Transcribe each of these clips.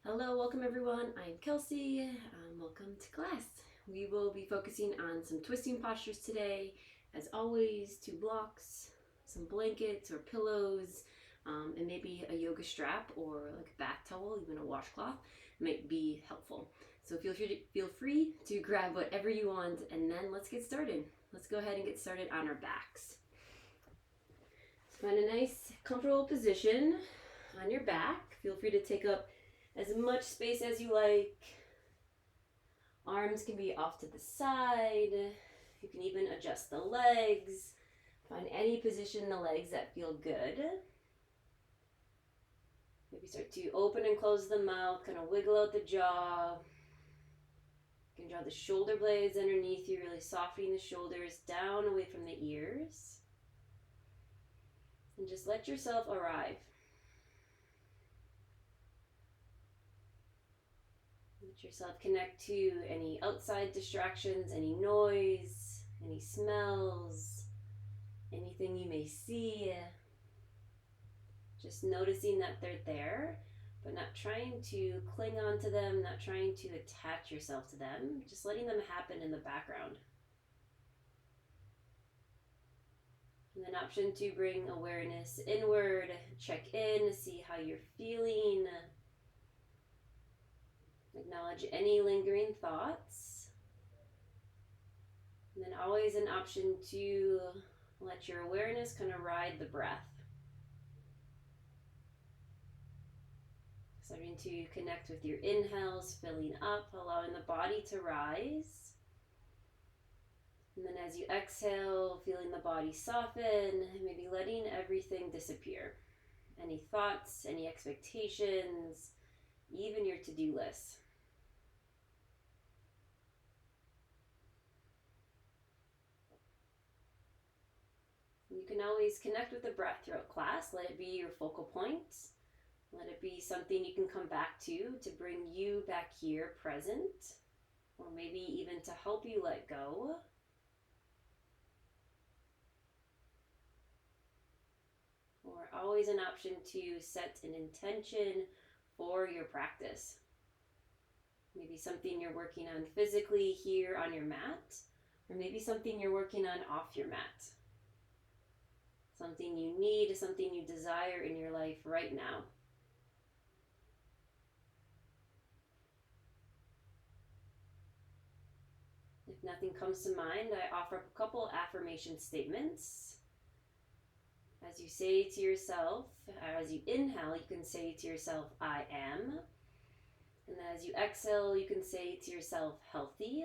Hello, welcome everyone. I'm Kelsey. Welcome to class. We will be focusing on some twisting postures today. As always, 2 blocks, some blankets or pillows, and maybe a yoga strap or like a bath towel, even a washcloth might be helpful. So feel free to grab whatever you want, and then let's get started. Let's go ahead and get started on our backs. So find a nice, comfortable position on your back. Feel free to take up as much space as you like. Arms can be off to the side. You can even adjust the legs. Find any position in the legs that feel good. Maybe start to open and close the mouth, kind of wiggle out the jaw. You can draw the shoulder blades underneath you, really softening the shoulders down away from the ears. And just let yourself arrive. Let yourself connect to any outside distractions, any noise, any smells, anything you may see. Just noticing that they're there, but not trying to cling on to them, not trying to attach yourself to them, just letting them happen in the background. And then option to bring awareness inward, check in, see how you're feeling. Acknowledge any lingering thoughts. And then always an option to let your awareness kind of ride the breath. Starting to connect with your inhales, filling up, allowing the body to rise. And then as you exhale, feeling the body soften, maybe letting everything disappear. Any thoughts, any expectations, even your to-do list. You can always connect with the breath throughout class. Let it be your focal point. Let it be something you can come back to bring you back here present, or maybe even to help you let go. Or always an option to set an intention for your practice. Maybe something you're working on physically here on your mat, or maybe something you're working on off your mat. Something you need, something you desire in your life right now. If nothing comes to mind, I offer up a couple affirmation statements. As you say to yourself, as you inhale, you can say to yourself, I am. And as you exhale, you can say to yourself, healthy.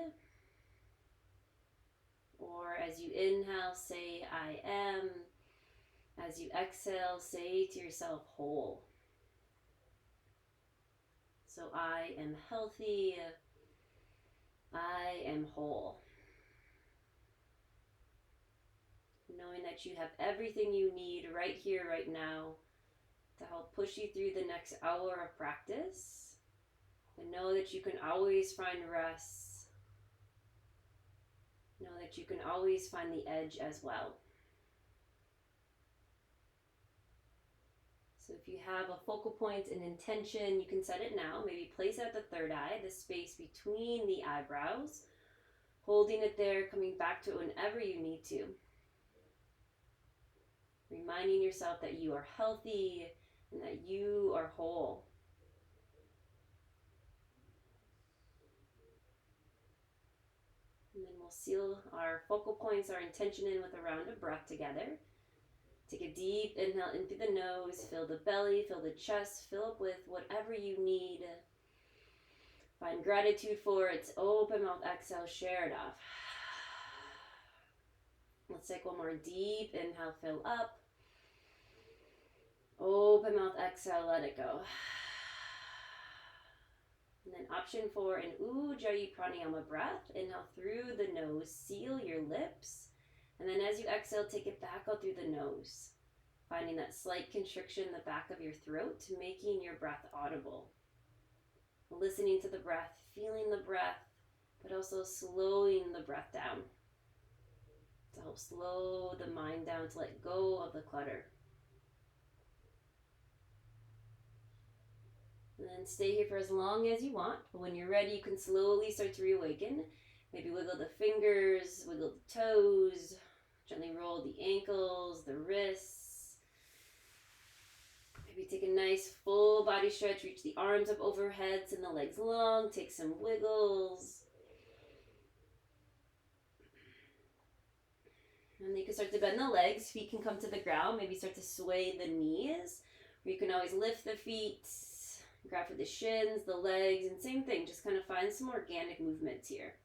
Or as you inhale, say, I am. As you exhale, say to yourself, whole. So I am healthy. I am whole. Knowing that you have everything you need right here, right now, to help push you through the next hour of practice. And know that you can always find rest. Know that you can always find the edge as well. So if you have a focal point, an intention, you can set it now. Maybe place it at the third eye, the space between the eyebrows. Holding it there, coming back to it whenever you need to. Reminding yourself that you are healthy and that you are whole. And then we'll seal our focal points, our intention in with a round of breath together. Take a deep inhale in through the nose, fill the belly, fill the chest, fill up with whatever you need. Find gratitude for it. Open mouth, exhale, share it off. Let's take one more deep inhale, fill up. Open mouth, exhale, let it go. And then option 4, an Ujjayi Pranayama breath. Inhale through the nose, seal your lips. And then as you exhale, take it back out through the nose. Finding that slight constriction in the back of your throat, making your breath audible. Listening to the breath, feeling the breath, but also slowing the breath down. To help slow the mind down, to let go of the clutter. And And then stay here for as long as you want. But when you're ready, you can slowly start to reawaken. Maybe wiggle the fingers, wiggle the toes, gently roll the ankles, the wrists. Maybe take a nice full body stretch, reach the arms up overhead, send the legs long, take some wiggles. And then you can start to bend the legs, feet can come to the ground, maybe start to sway the knees. Or you can always lift the feet, grab for the shins, the legs, and same thing, just kind of find some organic movements here.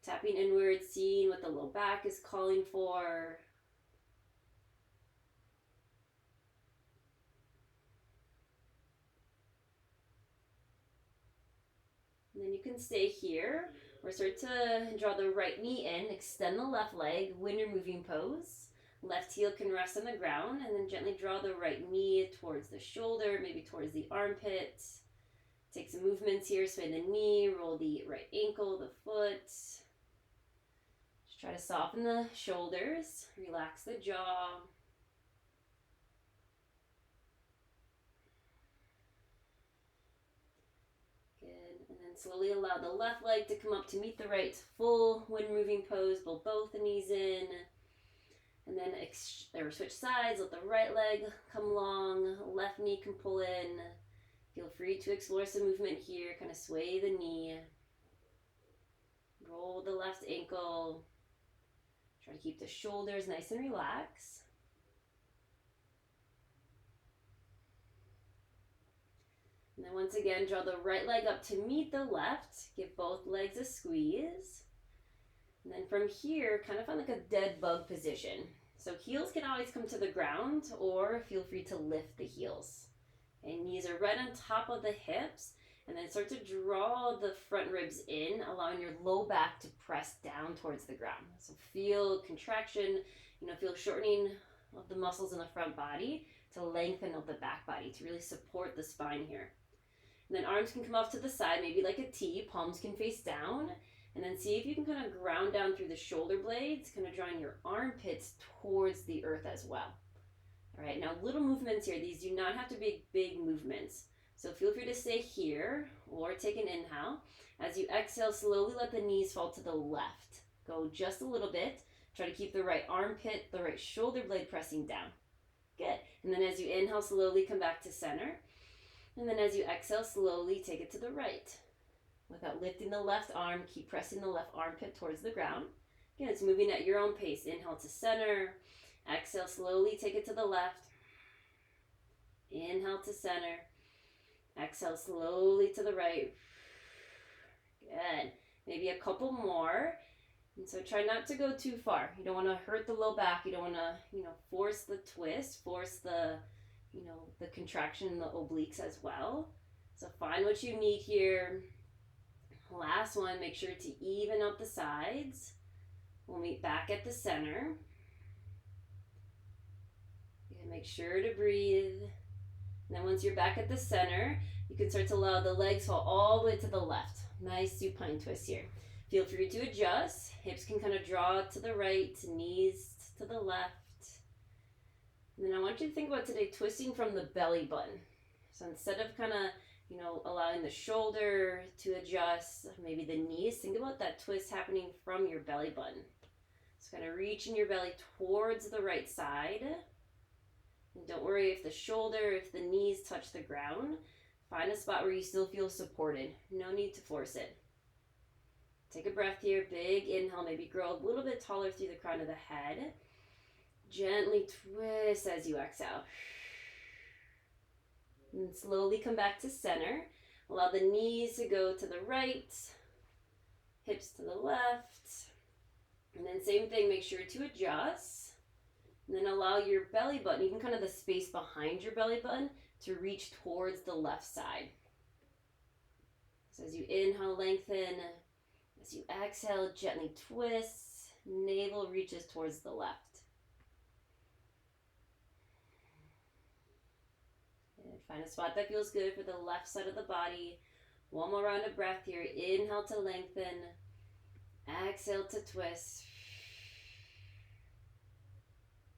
Tapping inward, seeing what the low back is calling for. And then you can stay here, or start to draw the right knee in, extend the left leg, winter moving pose. Left heel can rest on the ground, and then gently draw the right knee towards the shoulder, maybe towards the armpit. Take some movements here, sway the knee, roll the right ankle, the foot. Just try to soften the shoulders, relax the jaw. And then slowly allow the left leg to come up to meet the right, full wind moving pose, pull both the knees in. And then switch sides, let the right leg come long, left knee can pull in. Feel free to explore some movement here, kind of sway the knee. Roll the left ankle. Try to keep the shoulders nice and relaxed. And then once again, draw the right leg up to meet the left. Give both legs a squeeze. And then from here, kind of find like a dead bug position. So heels can always come to the ground, or feel free to lift the heels. And knees are right on top of the hips. And then start to draw the front ribs in, allowing your low back to press down towards the ground. So feel contraction, feel shortening of the muscles in the front body to lengthen of the back body to really support the spine here. And then arms can come off to the side, maybe like a T, palms can face down. And then see if you can kind of ground down through the shoulder blades, kind of drawing your armpits towards the earth as well. All right, now little movements here. These do not have to be big movements. So feel free to stay here or take an inhale. As you exhale, slowly let the knees fall to the left. Go just a little bit. Try to keep the right armpit, the right shoulder blade pressing down. Good. And then as you inhale, slowly come back to center. And then as you exhale, slowly take it to the right. Without lifting the left arm, keep pressing the left armpit towards the ground. Again, it's moving at your own pace. Inhale to center. Exhale, slowly take it to the left. Inhale to center. Exhale, slowly to the right. Good. Maybe a couple more. And so try not to go too far. You don't want to hurt the low back. You don't want to, force the twist, force the, the contraction in the obliques as well. So find what you need here. Last one, make sure to even out the sides. We'll meet back at the center. And make sure to breathe. And then once you're back at the center, you can start to allow the legs fall all the way to the left. Nice supine twist here. Feel free to adjust. Hips can kind of draw to the right, knees to the left. And then I want you to think about today twisting from the belly button. So instead of kind of allowing the shoulder to adjust, maybe the knees, think about that twist happening from your belly button. So kind of reaching your belly towards the right side. And don't worry if the shoulder, if the knees touch the ground. Find a spot where you still feel supported. No need to force it. Take a breath here, big inhale, maybe grow a little bit taller through the crown of the head. Gently twist as you exhale. And slowly come back to center. Allow the knees to go to the right, hips to the left. And then same thing, make sure to adjust. And then allow your belly button, even kind of the space behind your belly button, to reach towards the left side. So as you inhale, lengthen. As you exhale, gently twist. Navel reaches towards the left. Find a spot that feels good for the left side of the body. One more round of breath here. Inhale to lengthen. Exhale to twist.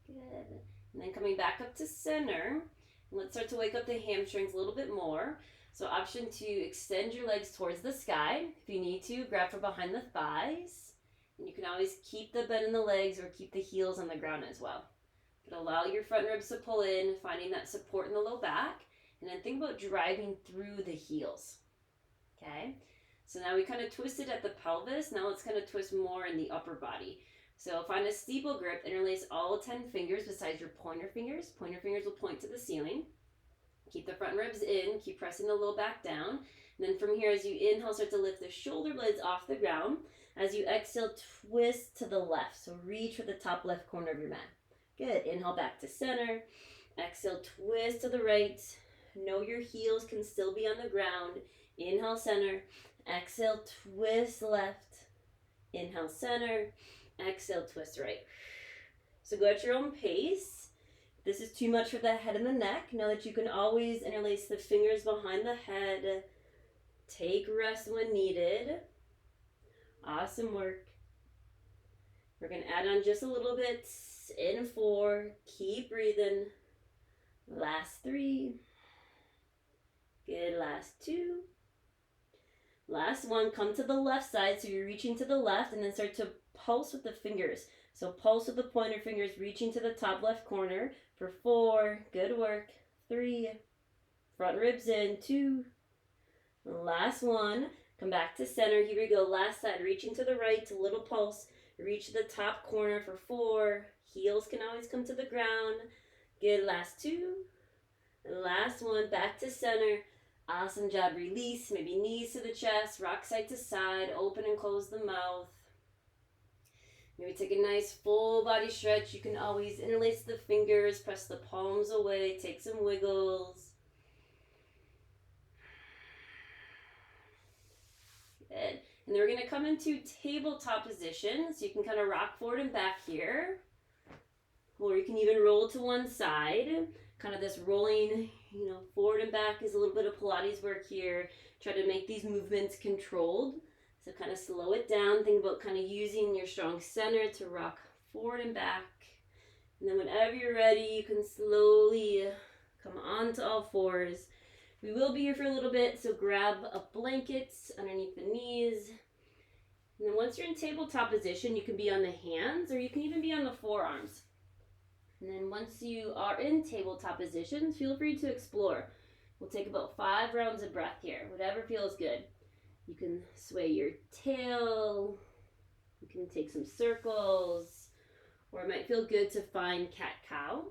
Good. And then coming back up to center. Let's start to wake up the hamstrings a little bit more. So option 2, extend your legs towards the sky. If you need to, grab from behind the thighs. And you can always keep the bend in the legs or keep the heels on the ground as well. But allow your front ribs to pull in, finding that support in the low back. And then think about driving through the heels. Okay? So now we kind of twisted at the pelvis. Now let's kind of twist more in the upper body. So find a steeple grip, interlace all 10 fingers besides your pointer fingers. Pointer fingers will point to the ceiling. Keep the front ribs in, keep pressing the low back down. And then from here, as you inhale, start to lift the shoulder blades off the ground. As you exhale, twist to the left. So reach for the top left corner of your mat. Good. Inhale back to center. Exhale, twist to the right. Know your heels can still be on the ground. Inhale, center. Exhale, twist left. Inhale, center. Exhale, twist right. So go at your own pace. If this is too much for the head and the neck, know that you can always interlace the fingers behind the head. Take rest when needed. Awesome work. We're going to add on just a little bit. In 4. Keep breathing. Last 3. Good. Last 2. Last 1. Come to the left side. So you're reaching to the left and then start to pulse with the fingers. So pulse with the pointer fingers, reaching to the top left corner for 4. Good work. 3. Front ribs in. 2. Last 1. Come back to center. Here we go. Last side. Reaching to the right. A little pulse. Reach to the top corner for 4. Heels can always come to the ground. Good. Last 2. Last 1. Back to center. Awesome job. Release. Maybe knees to the chest. Rock side to side. Open and close the mouth. Maybe take a nice full body stretch. You can always interlace the fingers. Press the palms away. Take some wiggles. Good. And then we're going to come into tabletop position. So you can kind of rock forward and back here. Or you can even roll to one side. Kind of this rolling, forward and back is a little bit of Pilates work here. Try to make these movements controlled. So kind of slow it down. Think about kind of using your strong center to rock forward and back. And then whenever you're ready, you can slowly come onto all fours. We will be here for a little bit, so grab a blanket underneath the knees. And then once you're in tabletop position, you can be on the hands or you can even be on the forearms. And then once you are in tabletop position, feel free to explore. We'll take about 5 rounds of breath here, whatever feels good. You can sway your tail, you can take some circles, or it might feel good to find cat-cow.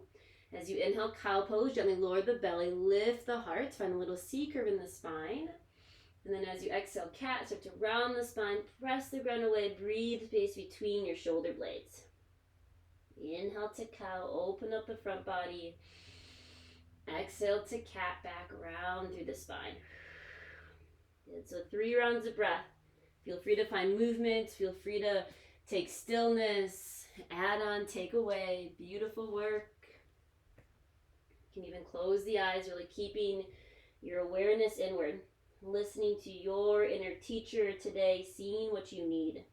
As you inhale, cow pose, gently lower the belly, lift the heart, find a little C curve in the spine. And then as you exhale, cat, start to round the spine, press the ground away, breathe space between your shoulder blades. Inhale to cow, open up the front body. Exhale to cat, back around through the spine. Good. So 3 rounds of breath. Feel free to find movement. Feel free to take stillness, add on, take away. Beautiful work. You can even close the eyes, really keeping your awareness inward. Listening to your inner teacher today, seeing what you need.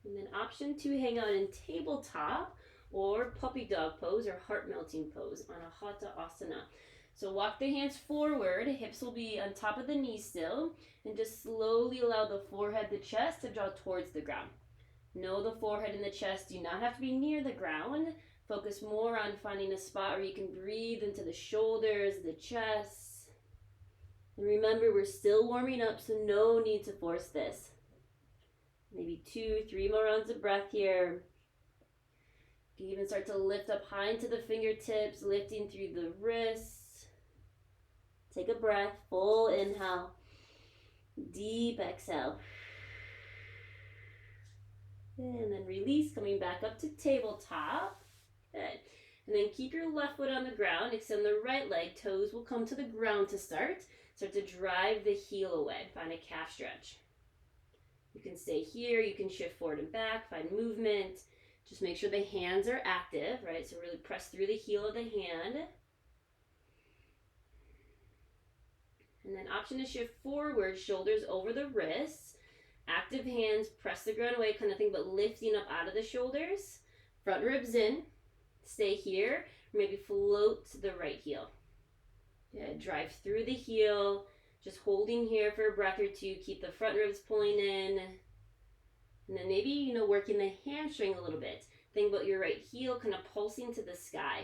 And then option 2, hang out in tabletop or puppy dog pose or heart melting pose on a Hatha Asana. So walk the hands forward, hips will be on top of the knees still, and just slowly allow the forehead, the chest to draw towards the ground. Know the forehead and the chest do not have to be near the ground. Focus more on finding a spot where you can breathe into the shoulders, the chest. And remember, we're still warming up, so no need to force this. Maybe 2, 3 more rounds of breath here. You can even start to lift up high into the fingertips, lifting through the wrists. Take a breath, full inhale, deep exhale. And then release, coming back up to tabletop. Good. And then keep your left foot on the ground, extend the right leg, toes will come to the ground to start. Start to drive the heel away, find a calf stretch. You can stay here, you can shift forward and back, find movement. Just make sure the hands are active, right? So really press through the heel of the hand. And then option to shift forward, shoulders over the wrists. Active hands, press the ground away, kind of think about lifting up out of the shoulders. Front ribs in, stay here, or maybe float to the right heel. Good, drive through the heel, just holding here for a breath or two, keep the front ribs pulling in, and then maybe, working the hamstring a little bit. Think about your right heel kind of pulsing to the sky,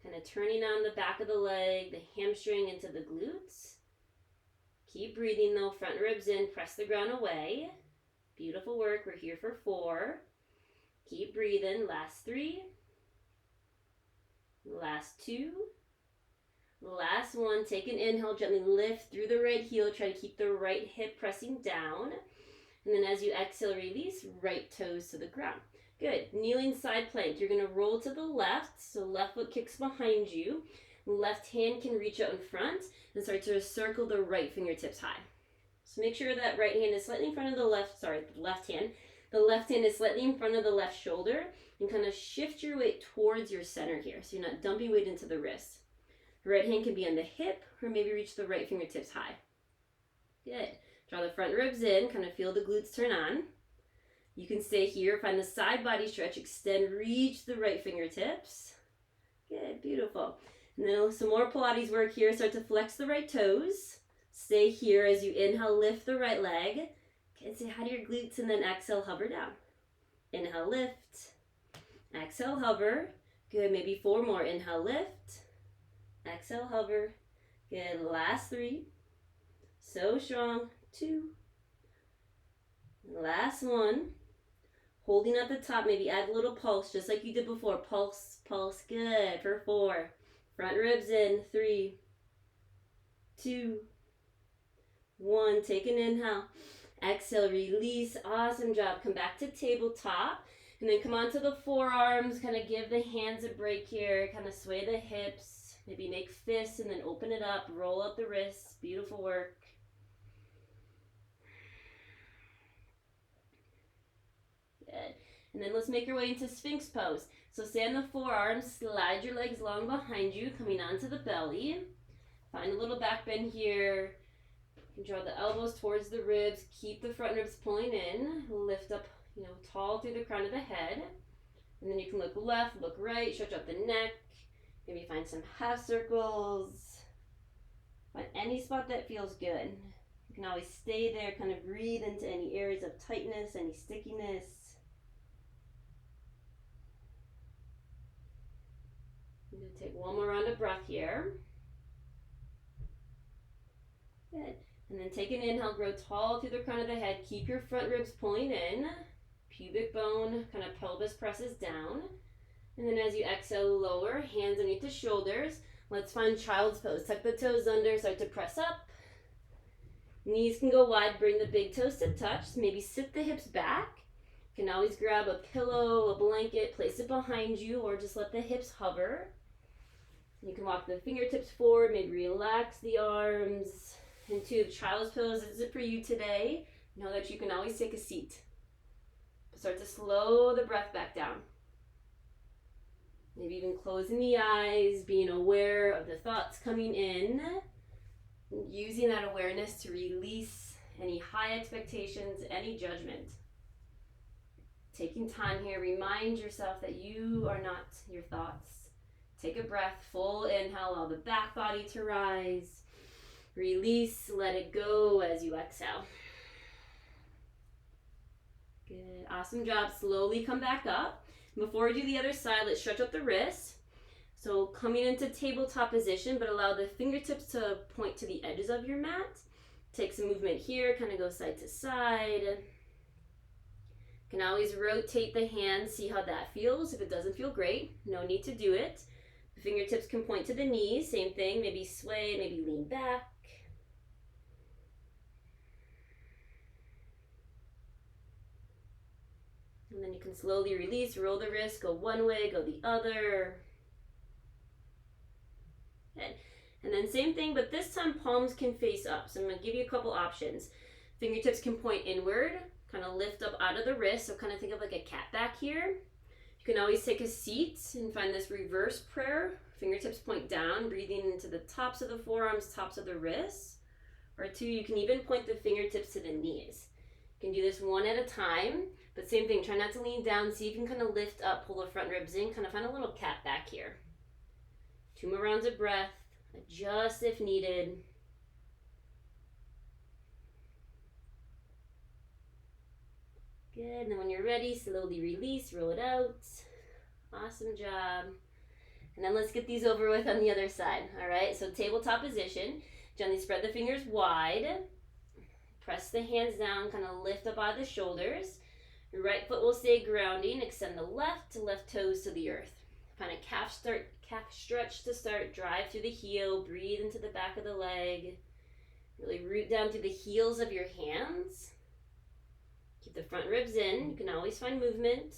kind of turning on the back of the leg, the hamstring into the glutes. Keep breathing though, front ribs in, press the ground away. Beautiful work, we're here for 4. Keep breathing, last 3, last 2, last 1. Take an inhale, gently lift through the right heel, try to keep the right hip pressing down. And then as you exhale, release, right toes to the ground. Good, kneeling side plank. You're gonna roll to the left, so left foot kicks behind you. Left hand can reach out in front and start to circle the right fingertips high. So make sure that right hand is slightly in front of the left hand. The left hand is slightly in front of the left shoulder, and kind of shift your weight towards your center here, so you're not dumping weight into the wrist. The right hand can be on the hip, or maybe reach the right fingertips high. Good. Draw the front ribs in, kind of feel the glutes turn on. You can stay here, find the side body stretch, extend, reach the right fingertips. Good, beautiful. And then some more Pilates work here. Start to flex the right toes. Stay here as you inhale, lift the right leg. Okay, say hi to your glutes and then exhale, hover down. Inhale, lift. Exhale, hover. Good, maybe 4 more. Inhale, lift. Exhale, hover. Good, last 3. So strong. 2. Last 1. Holding at the top, maybe add a little pulse, just like you did before. Pulse, pulse, good, for 4. Front ribs in, 3, 2, 1. Take an inhale. Exhale, release. Awesome job. Come back to tabletop. And then come onto the forearms. Kind of give the hands a break here. Kind of sway the hips. Maybe make fists and then open it up. Roll out the wrists. Beautiful work. Good. And then let's make our way into Sphinx pose. So stay on the forearms, slide your legs long behind you, coming onto the belly. Find a little back bend here. You can draw the elbows towards the ribs, keep the front ribs pulling in, lift up, tall through the crown of the head. And then you can look left, look right, stretch out the neck. Maybe find some half circles. Find any spot that feels good. You can always stay there, kind of breathe into any areas of tightness, any stickiness. I'm going to take one more round of breath here. Good. And then take an inhale, grow tall through the crown of the head. Keep your front ribs pulling in. Pubic bone, kind of pelvis presses down. And then as you exhale, lower, hands underneath the shoulders. Let's find child's pose. Tuck the toes under, start to press up. Knees can go wide, bring the big toes to touch. Maybe sit the hips back. You can always grab a pillow, a blanket, place it behind you, or just let the hips hover. You can walk the fingertips forward, maybe relax the arms into child's pose. Is it for you today? Know that you can always take a seat. Start to slow the breath back down. Maybe even closing the eyes, being aware of the thoughts coming in, using that awareness to release any high expectations, any judgment. Taking time here, remind yourself that you are not your thoughts. Take a breath, full inhale, allow the back body to rise. Release, let it go as you exhale. Good, awesome job. Slowly come back up. Before we do the other side, let's stretch out the wrists. So coming into tabletop position, but allow the fingertips to point to the edges of your mat. Take some movement here, kind of go side to side. You can always rotate the hands, see how that feels. If it doesn't feel great, no need to do it. The fingertips can point to the knees, same thing, maybe sway, maybe lean back. And then you can slowly release, roll the wrist, go one way, go the other. Good. And then same thing, but this time palms can face up. So I'm going to give you a couple options. Fingertips can point inward, kind of lift up out of the wrist. So kind of think of like a cat back here. You can always take a seat and find this reverse prayer. Fingertips point down, breathing into the tops of the forearms, tops of the wrists. Or 2, you can even point the fingertips to the knees. You can do this one at a time. But same thing, try not to lean down. See if you can kind of lift up, pull the front ribs in, kind of find a little cat back here. 2 more rounds of breath, adjust if needed. Good, and then when you're ready, slowly release, roll it out. Awesome job. And then let's get these over with on the other side, all right? So tabletop position, gently spread the fingers wide. Press the hands down, kind of lift up out of the shoulders. Your right foot will stay grounding. Extend the left toes to the earth. Find a calf stretch to start. Drive through the heel. Breathe into the back of the leg. Really root down through the heels of your hands. Keep the front ribs in. You can always find movement.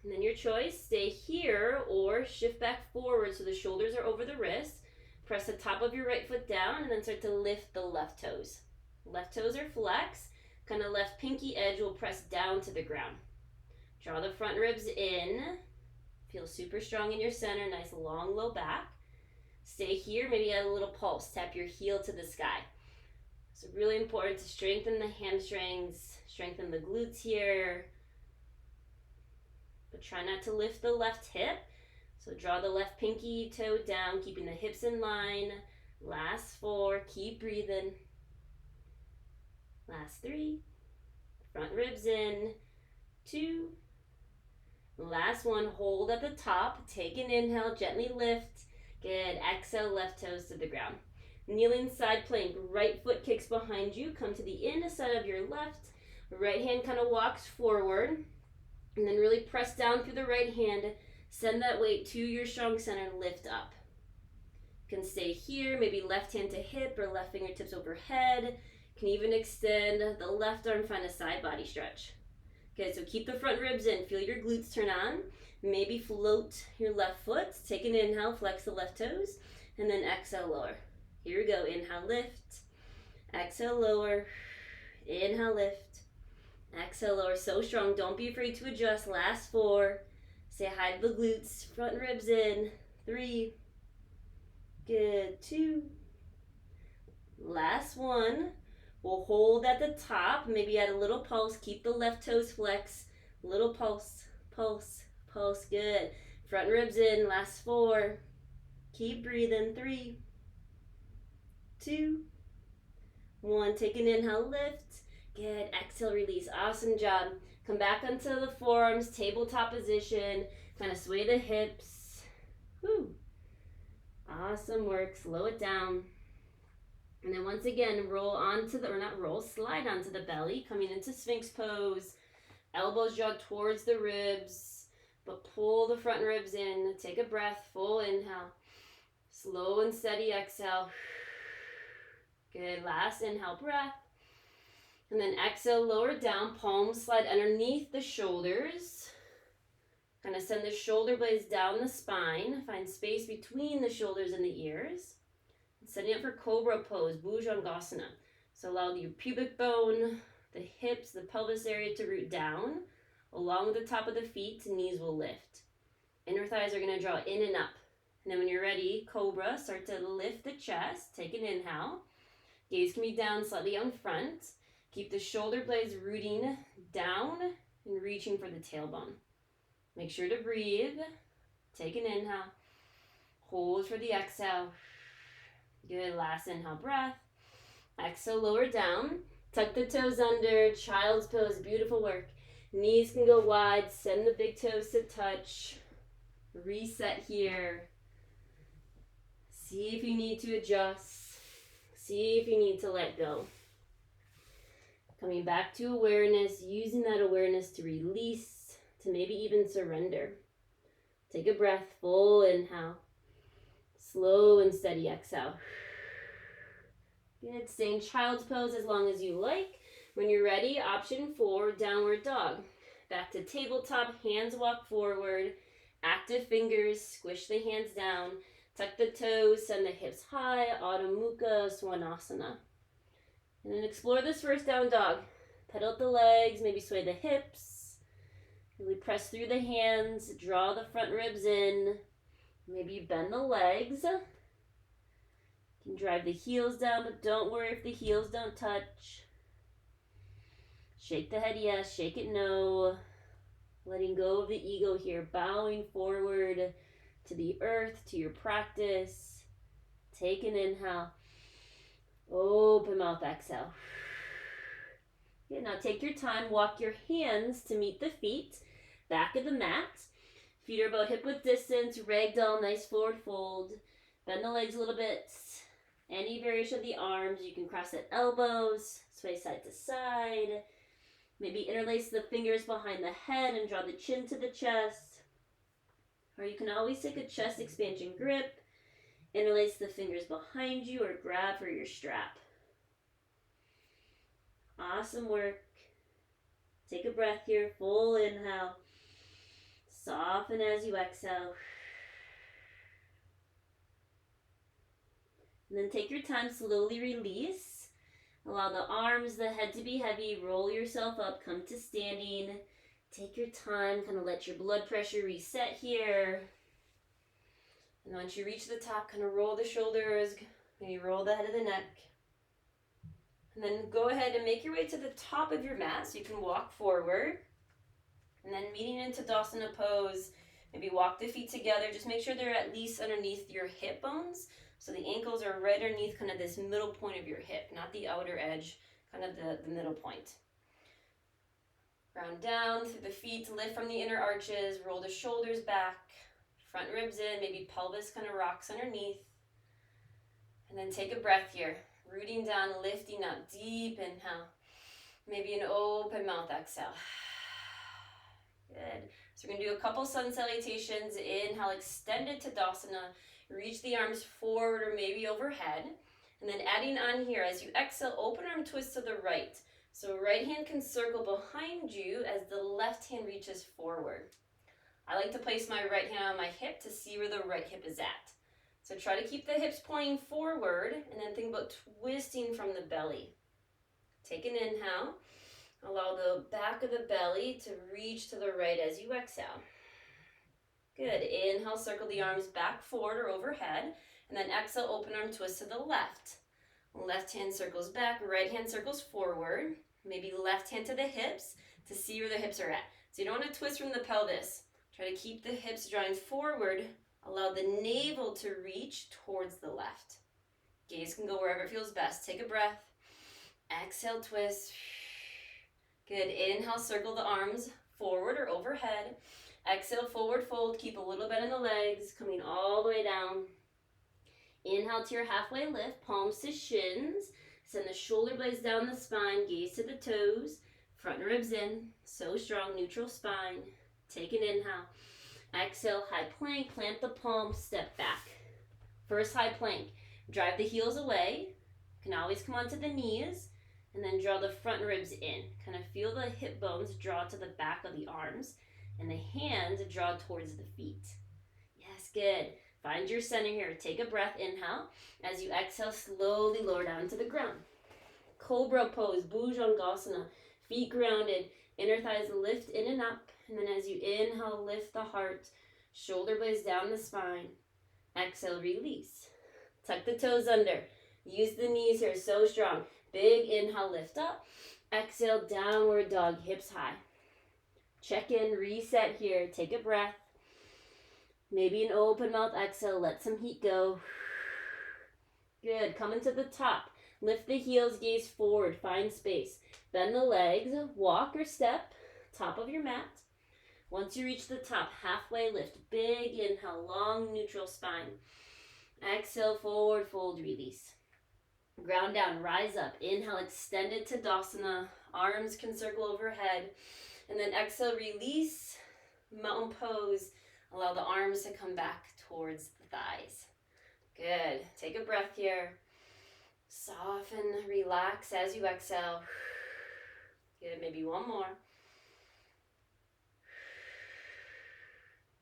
And then your choice, stay here or shift back forward so the shoulders are over the wrists. Press the top of your right foot down and then start to lift the left toes. Left toes are flexed. Kind of left pinky edge will press down to the ground. Draw the front ribs in. Feel super strong in your center. Nice long low back. Stay here. Maybe add a little pulse. Tap your heel to the sky. So really important to strengthen the hamstrings. Strengthen the glutes here. But try not to lift the left hip. So draw the left pinky toe down, keeping the hips in line. Last 4. Keep breathing. Last 3, front ribs in, 2, last 1, hold at the top, take an inhale, gently lift, good, exhale, left toes to the ground. Kneeling side plank, right foot kicks behind you, come to the inside of your left, right hand kind of walks forward, and then really press down through the right hand, send that weight to your strong center, lift up. You can stay here, maybe left hand to hip or left fingertips overhead. Can even extend the left arm, find a side body stretch. Okay, so keep the front ribs in, feel your glutes turn on. Maybe float your left foot, take an inhale, flex the left toes, and then exhale, lower. Here we go, inhale, lift, exhale, lower, inhale, lift, exhale, lower. So strong, don't be afraid to adjust. Last 4, say hi to the glutes, front ribs in, 3, good, 2, last 1. We'll hold at the top, maybe add a little pulse, keep the left toes flexed, little pulse, pulse, pulse, good. Front ribs in, last 4, keep breathing, 3, 2, 1, take an inhale, lift, good, exhale, release, awesome job. Come back onto the forearms, tabletop position, kind of sway the hips, whew. Awesome work, slow it down. And then once again, roll onto the, or not roll, slide onto the belly, coming into Sphinx pose. Elbows draw towards the ribs, but pull the front ribs in. Take a breath, full inhale. Slow and steady exhale. Good, last inhale, breath. And then exhale, lower down, palms slide underneath the shoulders. Kind of send the shoulder blades down the spine. Find space between the shoulders and the ears. Setting up for Cobra pose, Bhujangasana. So allow your pubic bone, the hips, the pelvis area to root down. Along with the top of the feet, knees will lift. Inner thighs are going to draw in and up. And then when you're ready, Cobra, start to lift the chest. Take an inhale. Gaze can be down slightly on front. Keep the shoulder blades rooting down and reaching for the tailbone. Make sure to breathe. Take an inhale. Hold for the exhale. Good, last inhale, breath. Exhale, lower down. Tuck the toes under, child's pose, beautiful work. Knees can go wide, send the big toes to touch. Reset here. See if you need to adjust. See if you need to let go. Coming back to awareness, using that awareness to release, to maybe even surrender. Take a breath, full inhale. Slow and steady exhale. Good, stay in child's pose as long as you like. When you're ready, option 4, downward dog. Back to tabletop, hands walk forward. Active fingers, squish the hands down. Tuck the toes, send the hips high, Adho Mukha Svanasana. And then explore this first down dog. Pedal the legs, maybe sway the hips. Really press through the hands, draw the front ribs in. Maybe bend the legs. You can drive the heels down, but don't worry if the heels don't touch. Shake the head yes, shake it no. Letting go of the ego here, bowing forward to the earth, to your practice. Take an inhale. Open mouth, exhale. Okay, now take your time. Walk your hands to meet the feet. Back of the mat. Feet are about hip width distance. Ragdoll, nice forward fold. Bend the legs a little bit. Any variation of the arms. You can cross at elbows. Sway side to side. Maybe interlace the fingers behind the head and draw the chin to the chest. Or you can always take a chest expansion grip. Interlace the fingers behind you or grab for your strap. Awesome work. Take a breath here. Full inhale. Soften as you exhale. And then take your time. Slowly release. Allow the arms, the head to be heavy. Roll yourself up. Come to standing. Take your time. Kind of let your blood pressure reset here. And once you reach the top, kind of roll the shoulders. Maybe roll the head of the neck. And then go ahead and make your way to the top of your mat so you can walk forward. And then meeting into Tadasana pose, maybe walk the feet together. Just make sure they're at least underneath your hip bones. So the ankles are right underneath kind of this middle point of your hip, not the outer edge, kind of the middle point. Ground down through the feet, lift from the inner arches, roll the shoulders back, front ribs in, maybe pelvis kind of rocks underneath. And then take a breath here. Rooting down, lifting up, deep inhale. Maybe an open mouth exhale. Good. So we're going to do a couple sun salutations. Inhale, extended Tadasana. Reach the arms forward or maybe overhead. And then adding on here, as you exhale, open arm twist to the right. So right hand can circle behind you as the left hand reaches forward. I like to place my right hand on my hip to see where the right hip is at. So try to keep the hips pointing forward and then think about twisting from the belly. Take an inhale. Allow the back of the belly to reach to the right as you exhale. Good. Inhale, circle the arms back forward or overhead. And then exhale, open arm twist to the left. Left hand circles back, right hand circles forward. Maybe left hand to the hips to see where the hips are at. So you don't want to twist from the pelvis. Try to keep the hips drawing forward. Allow the navel to reach towards the left. Gaze can go wherever it feels best. Take a breath. Exhale, twist. Good. Inhale, circle the arms forward or overhead. Exhale, forward fold. Keep a little bend in the legs, coming all the way down. Inhale to your halfway lift, palms to shins. Send the shoulder blades down the spine, gaze to the toes. Front ribs in. So strong, neutral spine. Take an inhale. Exhale, high plank, plant the palms, step back. First high plank, drive the heels away. You can always come onto the knees and then draw the front ribs in. Kind of feel the hip bones draw to the back of the arms and the hands draw towards the feet. Yes, good. Find your center here. Take a breath, inhale. As you exhale, slowly lower down to the ground. Cobra pose, Bhujangasana, feet grounded, inner thighs lift in and up. And then as you inhale, lift the heart, shoulder blades down the spine. Exhale, release. Tuck the toes under. Use the knees here, so strong. Big inhale, lift up. Exhale, downward dog, hips high. Check in, reset here. Take a breath. Maybe an open mouth exhale, let some heat go. Good, coming to the top. Lift the heels, gaze forward, find space. Bend the legs, walk or step, top of your mat. Once you reach the top, halfway lift, big inhale, long neutral spine. Exhale, forward fold, release. Ground down, rise up. Inhale, extended Tadasana. Arms can circle overhead. And then exhale, release, mountain pose. Allow the arms to come back towards the thighs. Good. Take a breath here. Soften, relax as you exhale. Good. Maybe one more.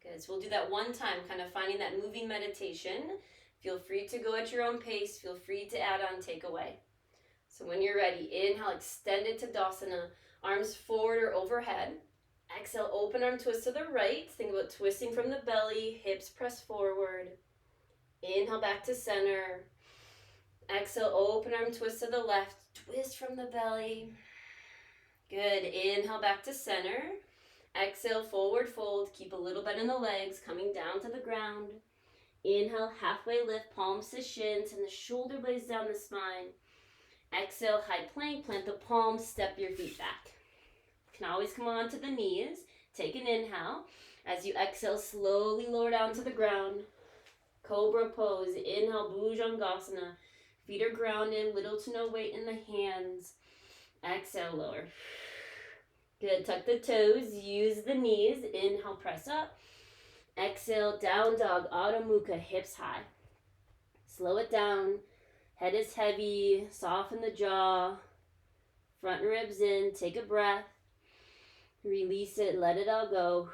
Good. So we'll do that one time, kind of finding that moving meditation. Feel free to go at your own pace. Feel free to add on, take away. So when you're ready, inhale, extended Tadasana. Arms forward or overhead. Exhale, open arm twist to the right. Think about twisting from the belly. Hips press forward. Inhale back to center. Exhale, open arm twist to the left. Twist from the belly. Good. Inhale back to center. Exhale, forward fold. Keep a little bend in the legs, coming down to the ground. Inhale, halfway lift, palms to shins, and the shoulder blades down the spine. Exhale, high plank, plant the palms, step your feet back. You can always come on to the knees. Take an inhale. As you exhale, slowly lower down to the ground. Cobra pose. Inhale, Bhujangasana. Feet are grounded, little to no weight in the hands. Exhale, lower. Good. Tuck the toes. Use the knees. Inhale, press up. Exhale, down dog, Adho Mukha, hips high. Slow it down. Head is heavy. Soften the jaw. Front ribs in. Take a breath. Release it. Let it all go.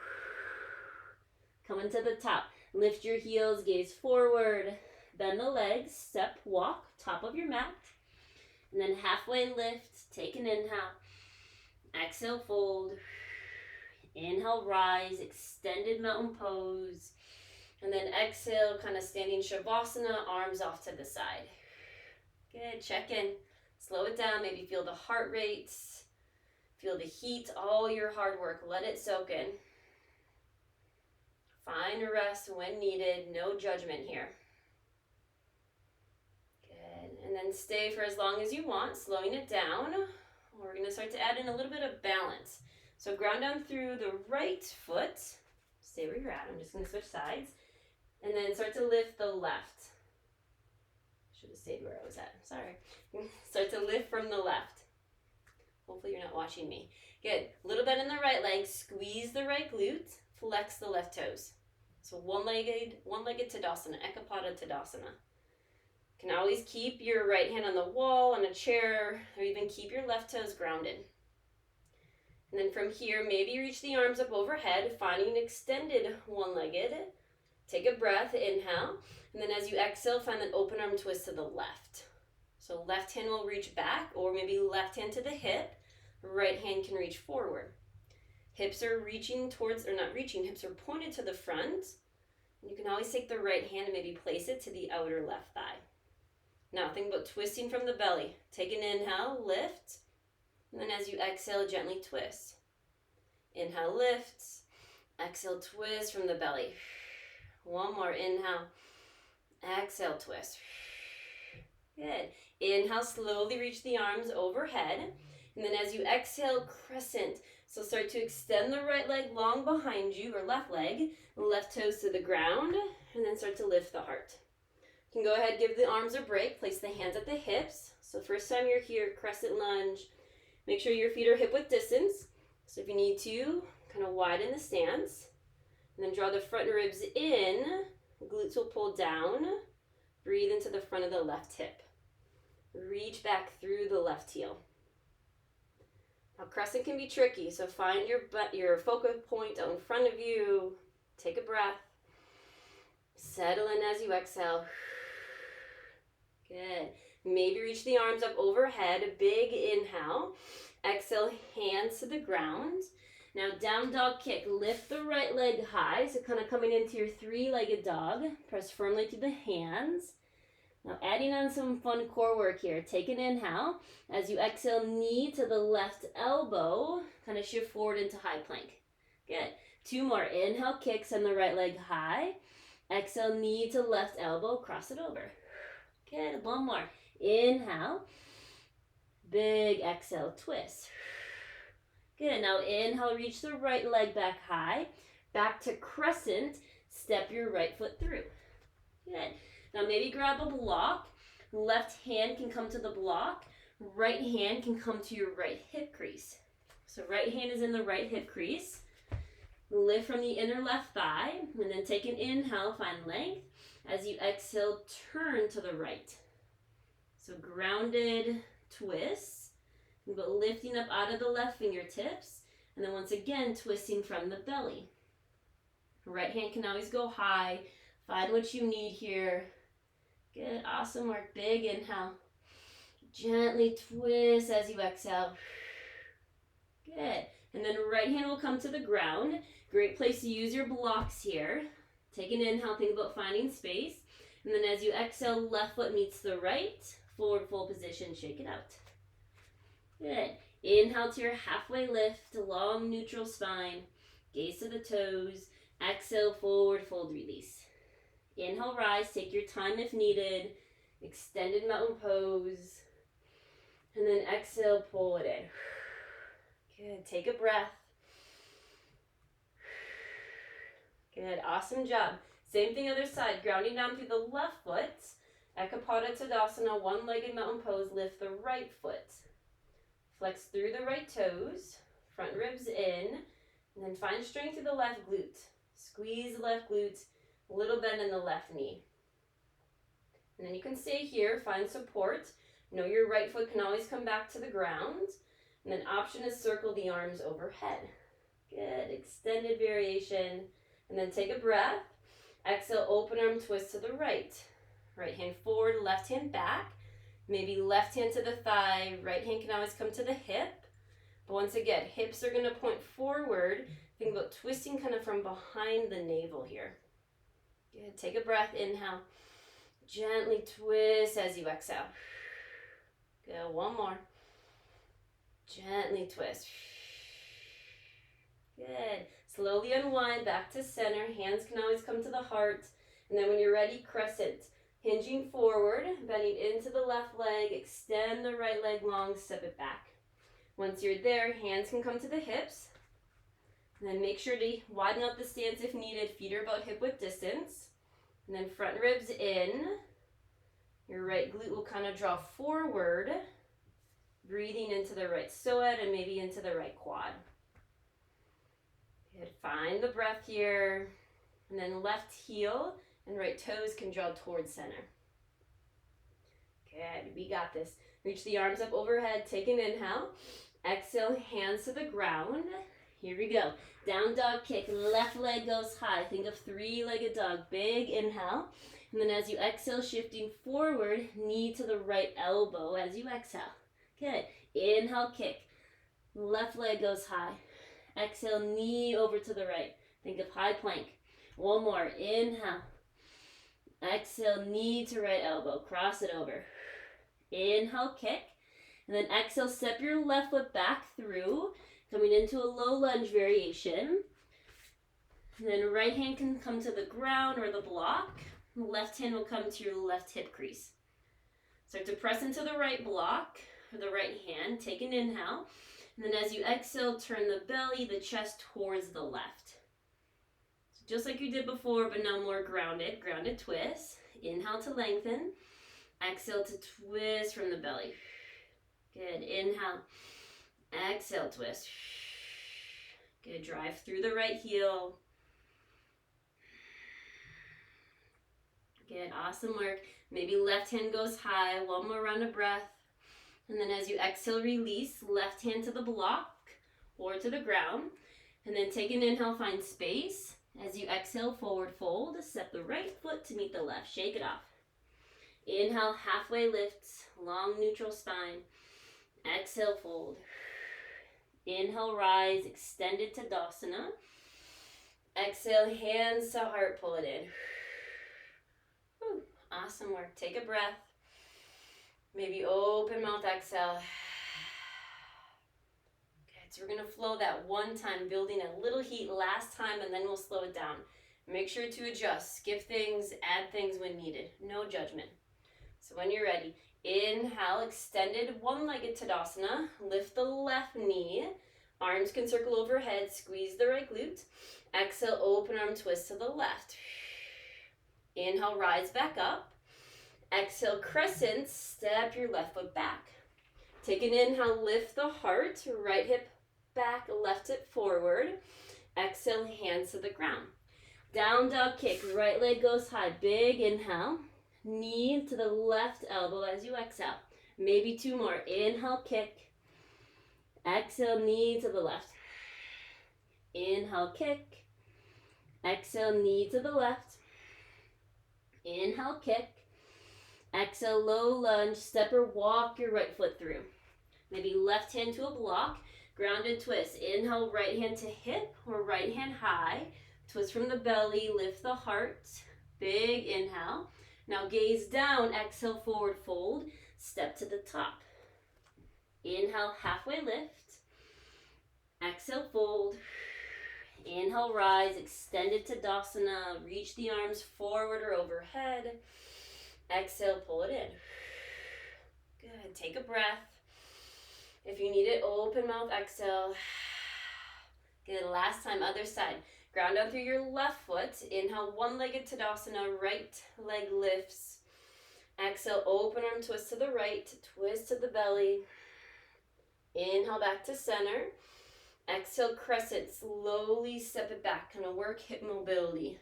Coming to the top. Lift your heels. Gaze forward. Bend the legs. Step, walk. Top of your mat. And then halfway lift. Take an inhale. Exhale, fold. Inhale, rise, extended mountain pose. And then exhale, kind of standing Shavasana, arms off to the side. Good, check in. Slow it down, maybe feel the heart rates. Feel the heat, all your hard work. Let it soak in. Find a rest when needed, no judgment here. Good, and then stay for as long as you want, slowing it down. We're gonna start to add in a little bit of balance. So ground down through the right foot. Stay where you're at. I'm just going to switch sides. And then start to lift the left. Should have stayed where I was at. Sorry. Start to lift from the left. Hopefully you're not watching me. Good. Little bend in the right leg. Squeeze the right glute. Flex the left toes. So one-legged Tadasana. Ekapada Tadasana. You can always keep your right hand on the wall, on a chair, or even keep your left toes grounded. And then from here, maybe reach the arms up overhead, finding extended one-legged. Take a breath, inhale. And then as you exhale, find an open arm twist to the left. So left hand will reach back, or maybe left hand to the hip. Right hand can reach forward. Hips are reaching towards, or not reaching, hips are pointed to the front. And you can always take the right hand and maybe place it to the outer left thigh. Now think about twisting from the belly. Take an inhale, lift. And then as you exhale, gently twist. Inhale, lift. Exhale, twist from the belly. One more, inhale. Exhale, twist. Good. Inhale, slowly reach the arms overhead. And then as you exhale, crescent. So start to extend the right leg long behind you, or left leg. Left toes to the ground. And then start to lift the heart. You can go ahead, give the arms a break. Place the hands at the hips. So first time you're here, crescent lunge. Make sure your feet are hip width distance. So if you need to, kind of widen the stance. And then draw the front ribs in. Glutes will pull down. Breathe into the front of the left hip. Reach back through the left heel. Now crescent can be tricky, so find your focal point out in front of you. Take a breath. Settle in as you exhale. Good. Maybe reach the arms up overhead. A big inhale. Exhale, hands to the ground. Now down dog kick. Lift the right leg high. So kind of coming into your three-legged dog. Press firmly to the hands. Now adding on some fun core work here. Take an inhale. As you exhale, knee to the left elbow. Kind of shift forward into high plank. Good. Two more. Inhale, kick. Send the right leg high. Exhale, knee to left elbow. Cross it over. Good. One more. Inhale. Big exhale, twist. Good. Now inhale, reach the right leg back high. Back to crescent. Step your right foot through. Good. Now maybe grab a block. Left hand can come to the block. Right hand can come to your right hip crease. So right hand is in the right hip crease. Lift from the inner left thigh. And then take an inhale, find length. As you exhale, turn to the right. So grounded twist, but lifting up out of the left fingertips. And then once again, twisting from the belly. Right hand can always go high. Find what you need here. Good, awesome work. Big inhale. Gently twist as you exhale. Good. And then right hand will come to the ground. Great place to use your blocks here. Take an inhale, think about finding space. And then as you exhale, left foot meets the right. Forward fold position, shake it out. Good. Inhale to your halfway lift, long neutral spine, gaze to the toes. Exhale, forward fold, release. Inhale, rise, take your time if needed. Extended mountain pose. And then exhale, pull it in. Good, take a breath. Good, awesome job. Same thing other side, grounding down through the left foot. Ekapada Tadasana, one-legged mountain pose, lift the right foot. Flex through the right toes, front ribs in, and then find strength through the left glute. Squeeze the left glute, a little bend in the left knee. And then you can stay here, find support. Know your right foot can always come back to the ground. And then option is circle the arms overhead. Good, extended variation. And then take a breath. Exhale, open arm twist to the right. Right hand forward, left hand back. Maybe left hand to the thigh, right hand can always come to the hip. But once again, hips are going to point forward. Think about twisting kind of from behind the navel here. Good, take a breath, inhale. Gently twist as you exhale. Good, one more. Gently twist. Good. Slowly unwind back to center. Hands can always come to the heart. And then when you're ready, crescent. Hinging forward, bending into the left leg, extend the right leg long, step it back. Once you're there, hands can come to the hips. And then make sure to widen out the stance if needed. Feet are about hip width distance. And then front ribs in. Your right glute will kind of draw forward. Breathing into the right psoas and maybe into the right quad. Good. Find the breath here. And then left heel and right toes can draw towards center. Good, we got this. Reach the arms up overhead, take an inhale. Exhale, hands to the ground. Here we go. Down dog kick, left leg goes high. Think of three-legged dog, big inhale. And then as you exhale, shifting forward, knee to the right elbow as you exhale. Good, inhale, kick. Left leg goes high. Exhale, knee over to the right. Think of high plank. One more, inhale. Exhale, knee to right elbow, cross it over. Inhale, kick. And then exhale, step your left foot back through, coming into a low lunge variation. And then right hand can come to the ground or the block. Left hand will come to your left hip crease. Start to press into the right block, or the right hand. Take an inhale. And then as you exhale, turn the belly, the chest towards the left. Just like you did before, but now more grounded. Grounded twist. Inhale to lengthen. Exhale to twist from the belly. Good. Inhale. Exhale, twist. Good. Drive through the right heel. Good. Awesome work. Maybe left hand goes high. One more round of breath. And then as you exhale, release. Left hand to the block or to the ground. And then take an inhale, find space. As you exhale, forward fold, step the right foot to meet the left. Shake it off. Inhale, halfway lift, long neutral spine. Exhale, fold. Inhale, rise, extended Tadasana. Exhale, hands to heart, pull it in. Whew, awesome work. Take a breath. Maybe open mouth, exhale. So we're going to flow that one time, building a little heat last time, and then we'll slow it down. Make sure to adjust, skip things, add things when needed. No judgment. So when you're ready, inhale, extended one-legged Tadasana. Lift the left knee. Arms can circle overhead. Squeeze the right glute. Exhale, open arm twist to the left. Inhale, rise back up. Exhale, crescent. Step your left foot back. Take an inhale, lift the heart. Right hip back, left hip forward. Exhale, hands to the ground. Down dog kick, right leg goes high. Big inhale. Knee to the left elbow as you exhale. Maybe two more. Inhale, kick. Exhale, knee to the left. Inhale, kick. Exhale, knee to the left. Inhale, kick. Exhale, low lunge. Step or walk your right foot through. Maybe left hand to a block. Grounded twist. Inhale, right hand to hip or right hand high. Twist from the belly. Lift the heart. Big inhale. Now gaze down. Exhale, forward fold. Step to the top. Inhale, halfway lift. Exhale, fold. Inhale, rise, extend it to Tadasana. Reach the arms forward or overhead. Exhale, pull it in. Good, take a breath. If you need it, open mouth, exhale. Good, last time, other side. Ground down through your left foot. Inhale, one-legged Tadasana, right leg lifts. Exhale, open arm twist to the right, twist to the belly. Inhale, back to center. Exhale, crescent, slowly step it back. Kind of work hip mobility.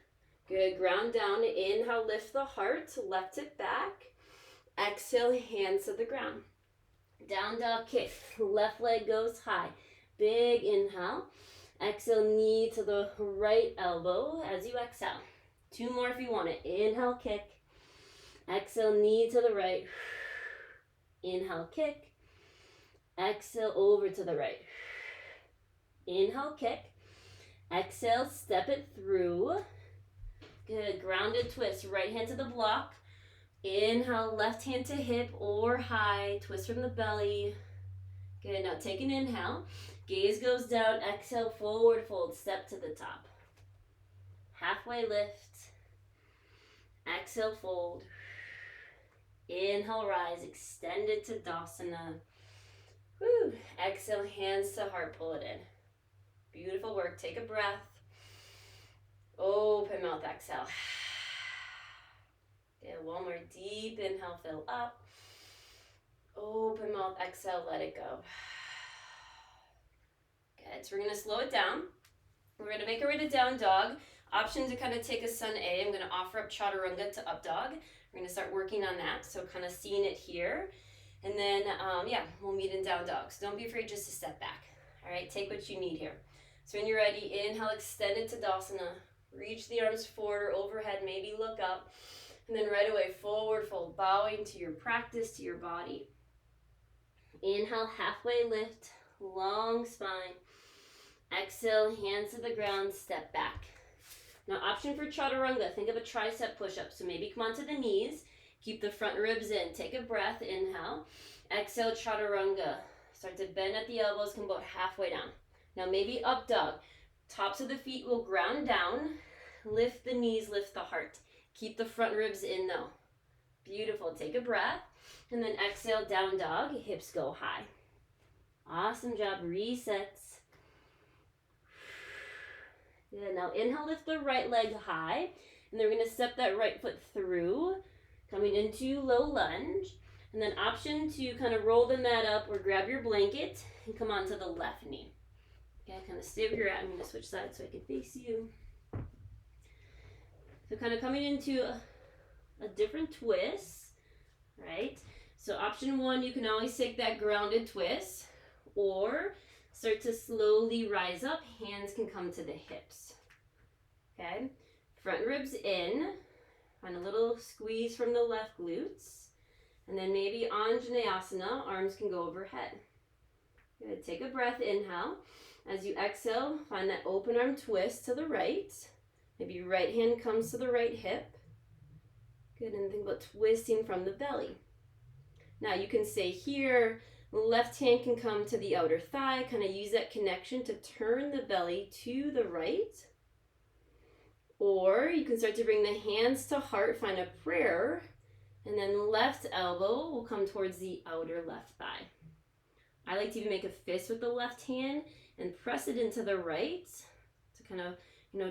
Good, ground down. Inhale, lift the heart, left it back. Exhale, hands to the ground. Down dog kick, left leg goes high. Big inhale. Exhale, knee to the right elbow as you exhale. 2 more if you want it. Inhale, kick. Exhale, knee to the right. Inhale, kick. Exhale, over to the right. Inhale, kick. Exhale, step it through. Good, grounded twist. Right hand to the block. Inhale, left hand to hip or high. Twist from the belly. Good, now take an inhale. Gaze goes down. Exhale, forward fold. Step to the top. Halfway lift. Exhale, fold. Inhale, rise. Extend it to Tadasana. Woo. Exhale, hands to heart. Pull it in. Beautiful work. Take a breath. Open mouth, exhale. Good. One more deep inhale, fill up. Open mouth, exhale, let it go. Good. So we're going to slow it down. We're going to make our way to down dog. Option to kind of take a sun A. I'm going to offer up chaturanga to up dog. We're going to start working on that. So kind of seeing it here. And then, we'll meet in down dog. So don't be afraid just to step back. All right, take what you need here. So when you're ready, inhale, extend it to Tadasana. Reach the arms forward or overhead, maybe look up. And then right away, forward fold, bowing to your practice, to your body. Inhale, halfway lift, long spine. Exhale, hands to the ground, step back. Now, option for chaturanga, think of a tricep push-up. So maybe come onto the knees, keep the front ribs in. Take a breath, inhale. Exhale, chaturanga. Start to bend at the elbows, come about halfway down. Now maybe up dog. Tops of the feet will ground down. Lift the knees, lift the heart. Keep the front ribs in though. Beautiful. Take a breath. And then exhale, down dog. Hips go high. Awesome job. Resets. Good. Now inhale, lift the right leg high. And then we're going to step that right foot through. Coming into low lunge. And then option to kind of roll the mat up or grab your blanket and come onto the left knee. Okay, kind of stay where you're at. I'm going to switch sides so I can face you. So kind of coming into a different twist, right? So option 1, you can always take that grounded twist or start to slowly rise up. Hands can come to the hips. Okay, front ribs in. Find a little squeeze from the left glutes. And then maybe Anjaneyasana, arms can go overhead. Good, take a breath, inhale. As you exhale, find that open arm twist to the right. Maybe right hand comes to the right hip. Good, and think about twisting from the belly. Now you can stay here. Left hand can come to the outer thigh. Kind of use that connection to turn the belly to the right. Or you can start to bring the hands to heart, find a prayer. And then left elbow will come towards the outer left thigh. I like to even make a fist with the left hand and press it into the right to kind of,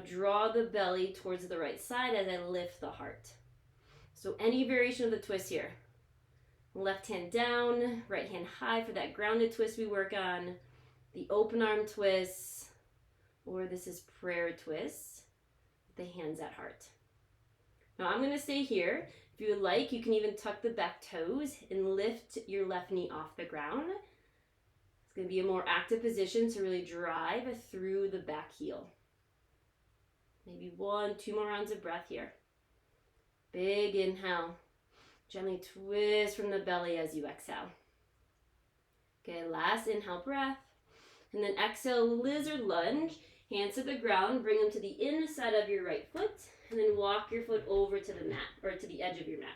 draw the belly towards the right side as I lift the heart. So any variation of the twist here. Left hand down, right hand high for that grounded twist we work on. The open arm twist, or this is prayer twist. The hands at heart. Now I'm going to stay here. If you would like, you can even tuck the back toes and lift your left knee off the ground. It's going to be a more active position to really drive through the back heel. Maybe 1, 2 more rounds of breath here. Big inhale. Gently twist from the belly as you exhale. Okay, last inhale breath. And then exhale, lizard lunge. Hands to the ground, bring them to the inside of your right foot, and then walk your foot over to the mat, or to the edge of your mat.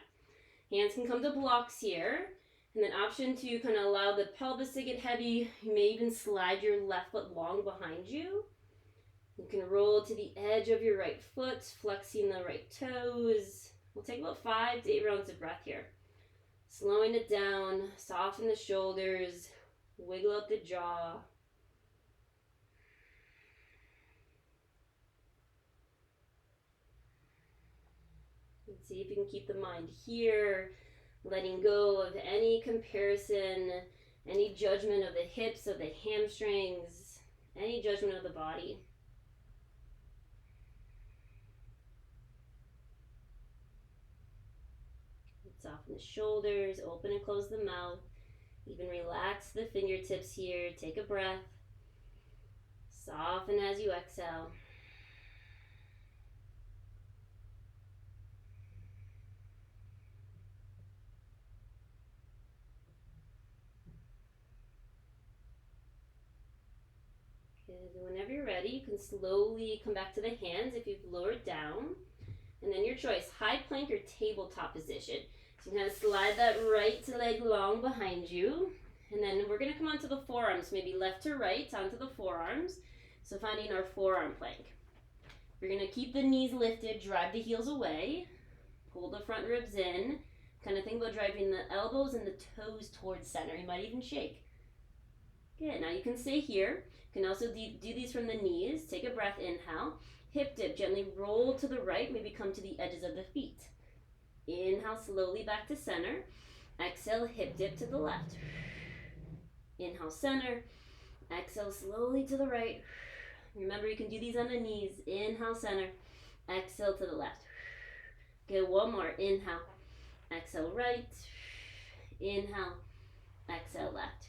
Hands can come to blocks here, And then option 2, kind of allow the pelvis to get heavy. You may even slide your left foot long behind you. You can roll to the edge of your right foot, flexing the right toes. We'll take about 5 to 8 rounds of breath here. Slowing it down, soften the shoulders, wiggle out the jaw. Let's see if you can keep the mind here, letting go of any comparison, any judgment of the hips, of the hamstrings, any judgment of the body. Soften the shoulders, open and close the mouth. Even relax the fingertips here. Take a breath. Soften as you exhale. Good. Whenever you're ready, you can slowly come back to the hands if you've lowered down. And then your choice, high plank or tabletop position. So you kind of slide that right leg long behind you. And then we're going to come onto the forearms, maybe left to right onto the forearms. So finding our forearm plank. You're going to keep the knees lifted, drive the heels away. Pull the front ribs in. Kind of think about driving the elbows and the toes towards center. You might even shake. Good. Now you can stay here. You can also do these from the knees. Take a breath, inhale. Hip dip, gently roll to the right, maybe come to the edges of the feet. Inhale, slowly back to center. Exhale, hip dip to the left. Inhale, center. Exhale, slowly to the right. Remember, you can do these on the knees. Inhale, center. Exhale to the left. Good, one more. Inhale. Exhale, right. Inhale. Exhale, left.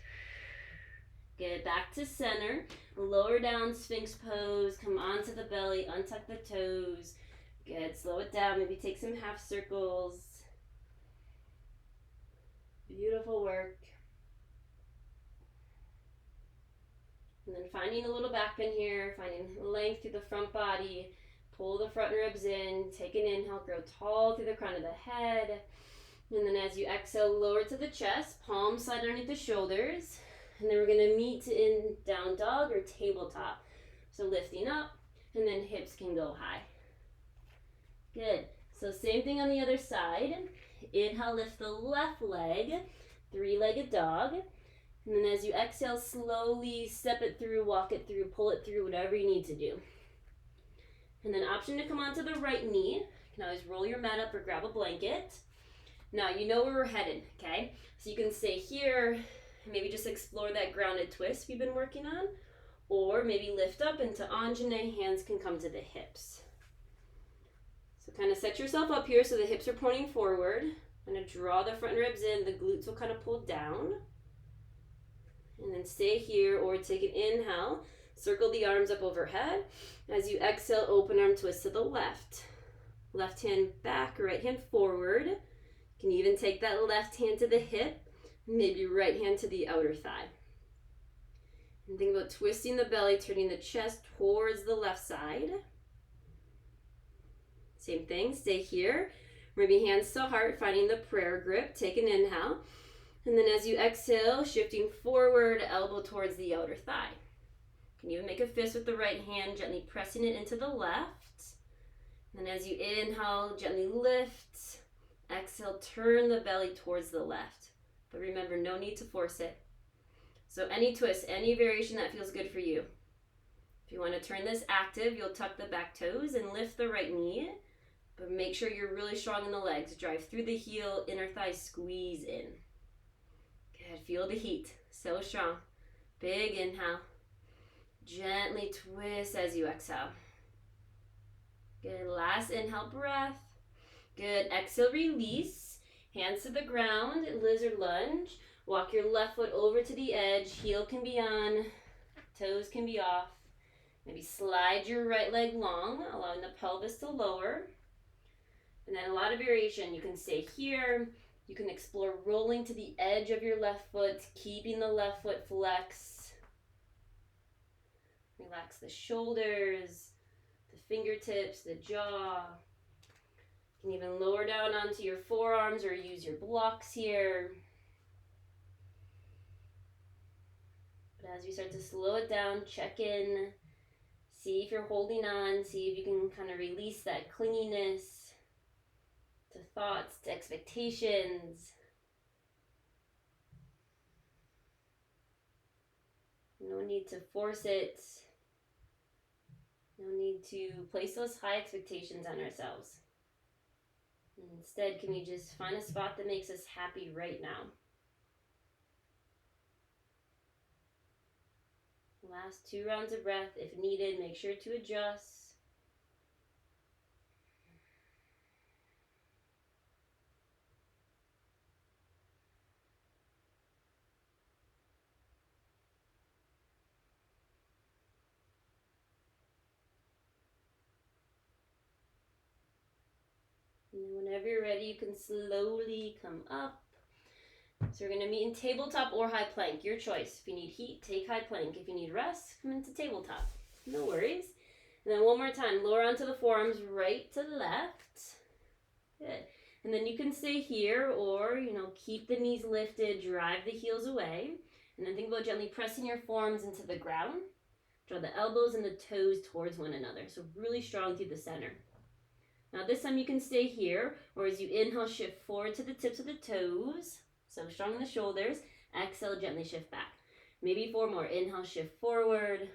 Good, back to center. Lower down, Sphinx pose. Come onto the belly, untuck the toes. Good, slow it down. Maybe take some half circles. Beautiful work. And then finding a little back bend here, finding length through the front body. Pull the front ribs in. Take an inhale, grow tall through the crown of the head. And then as you exhale, lower to the chest. Palms slide underneath the shoulders. And then we're going to meet in down dog or tabletop. So lifting up, and then hips can go high. Good. So same thing on the other side. Inhale, lift the left leg, three-legged dog. And then as you exhale, slowly step it through, walk it through, pull it through, whatever you need to do. And then option to come onto the right knee. You can always roll your mat up or grab a blanket. Now you know where we're headed, okay? So you can stay here. Maybe just explore that grounded twist we've been working on, or maybe lift up into Anjane, hands can come to the hips. So kind of set yourself up here so the hips are pointing forward. I'm going to draw the front ribs in, the glutes will kind of pull down. And then stay here or take an inhale, circle the arms up overhead. As you exhale, open arm twist to the left. Left hand back, right hand forward. You can even take that left hand to the hip. Maybe right hand to the outer thigh. And think about twisting the belly, turning the chest towards the left side. Same thing, stay here. Maybe hands to heart, finding the prayer grip. Take an inhale. And then as you exhale, shifting forward, elbow towards the outer thigh. You can even make a fist with the right hand, gently pressing it into the left. And then as you inhale, gently lift. Exhale, turn the belly towards the left. But remember, no need to force it. So any twist, any variation that feels good for you. If you want to turn this active, you'll tuck the back toes and lift the right knee. But make sure you're really strong in the legs. Drive through the heel, inner thigh, squeeze in. Good, feel the heat. So strong. Big inhale. Gently twist as you exhale. Good, last inhale, breath. Good, exhale, release. Hands to the ground, lizard lunge. Walk your left foot over to the edge. Heel can be on, toes can be off. Maybe slide your right leg long, allowing the pelvis to lower. And then a lot of variation. You can stay here. You can explore rolling to the edge of your left foot, keeping the left foot flex. Relax the shoulders, the fingertips, the jaw. You can even lower down onto your forearms or use your blocks here. But as we start to slow it down, check in, see if you're holding on, see if you can kind of release that clinginess to thoughts, to expectations. No need to force it. No need to place those high expectations on ourselves. Instead, can we just find a spot that makes us happy right now? Last 2 rounds of breath. If needed, make sure to adjust. And then whenever you're ready, you can slowly come up. So we're going to meet in tabletop or high plank, your choice. If you need heat, take high plank. If you need rest, come into tabletop. No worries. And then one more time, lower onto the forearms, right to left. Good. And then you can stay here or, keep the knees lifted, drive the heels away. And then think about gently pressing your forearms into the ground. Draw the elbows and the toes towards one another. So really strong through the center. Now this time you can stay here, or as you inhale, shift forward to the tips of the toes. So strong in the shoulders. Exhale, gently shift back. Maybe 4 more. Inhale, shift forward.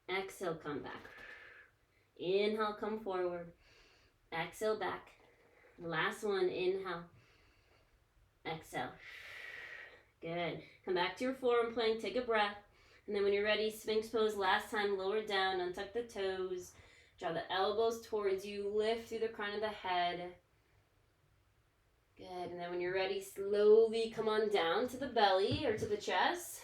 Exhale, come back. Inhale, come forward. Exhale, back. Last one, inhale. Exhale. Good. Come back to your forearm plank, take a breath. And then when you're ready, Sphinx pose. Last time, lower down, untuck the toes. Draw the elbows towards you, lift through the crown of the head. Good, and then when you're ready, slowly come on down to the belly or to the chest.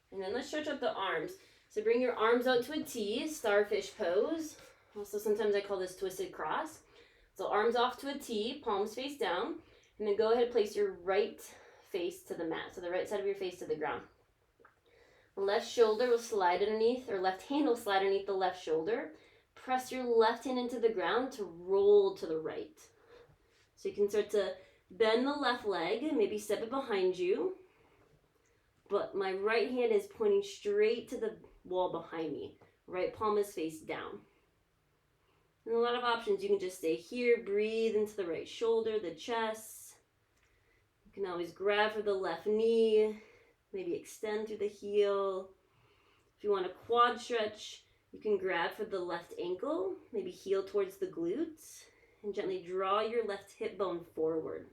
And then let's stretch out the arms. So bring your arms out to a T, starfish pose. Also sometimes I call this twisted cross. So arms off to a T, palms face down. And then go ahead and place your right face to the mat. So the right side of your face to the ground. The left shoulder will slide underneath, or left hand will slide underneath the left shoulder. Press your left hand into the ground to roll to the right. So you can start to bend the left leg, maybe step it behind you. But my right hand is pointing straight to the wall behind me. Right palm is face down. And a lot of options. You can just stay here, breathe into the right shoulder, the chest. You can always grab for the left knee, maybe extend through the heel. If you want a quad stretch, you can grab for the left ankle, maybe heel towards the glutes, and gently draw your left hip bone forward.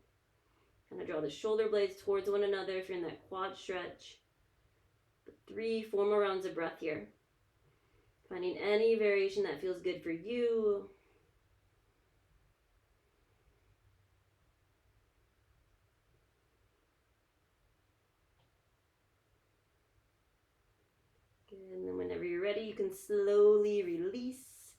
Kind of draw the shoulder blades towards one another if you're in that quad stretch. 3, 4 more rounds of breath here. Finding any variation that feels good for you. Good. And then whenever you're ready, you can slowly release.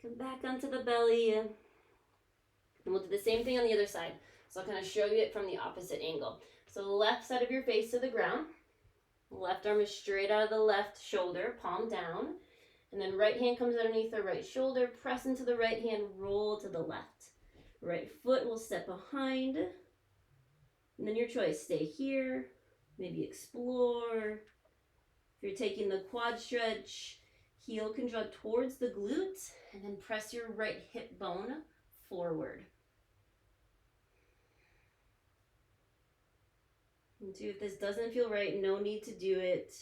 Come back onto the belly. And we'll do the same thing on the other side. So I'll kind of show you it from the opposite angle. So the left side of your face to the ground. Left arm is straight out of the left shoulder, palm down. And then right hand comes underneath the right shoulder. Press into the right hand, roll to the left. Right foot will step behind. And then your choice, stay here, maybe explore. If you're taking the quad stretch, heel can draw towards the glute, and then press your right hip bone forward. And two, if this doesn't feel right, no need to do it.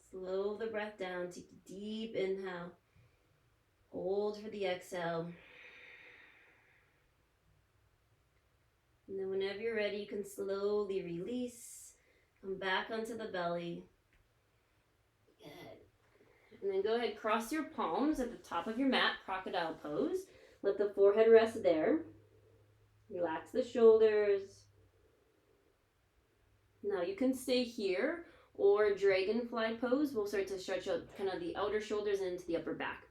Slow the breath down. Take a deep inhale. Hold for the exhale. And then whenever you're ready, you can slowly release. Come back onto the belly. Good. And then go ahead, cross your palms at the top of your mat, crocodile pose. Let the forehead rest there. Relax the shoulders. Now you can stay here, or dragonfly pose. We'll start to stretch out kind of the outer shoulders into the upper back.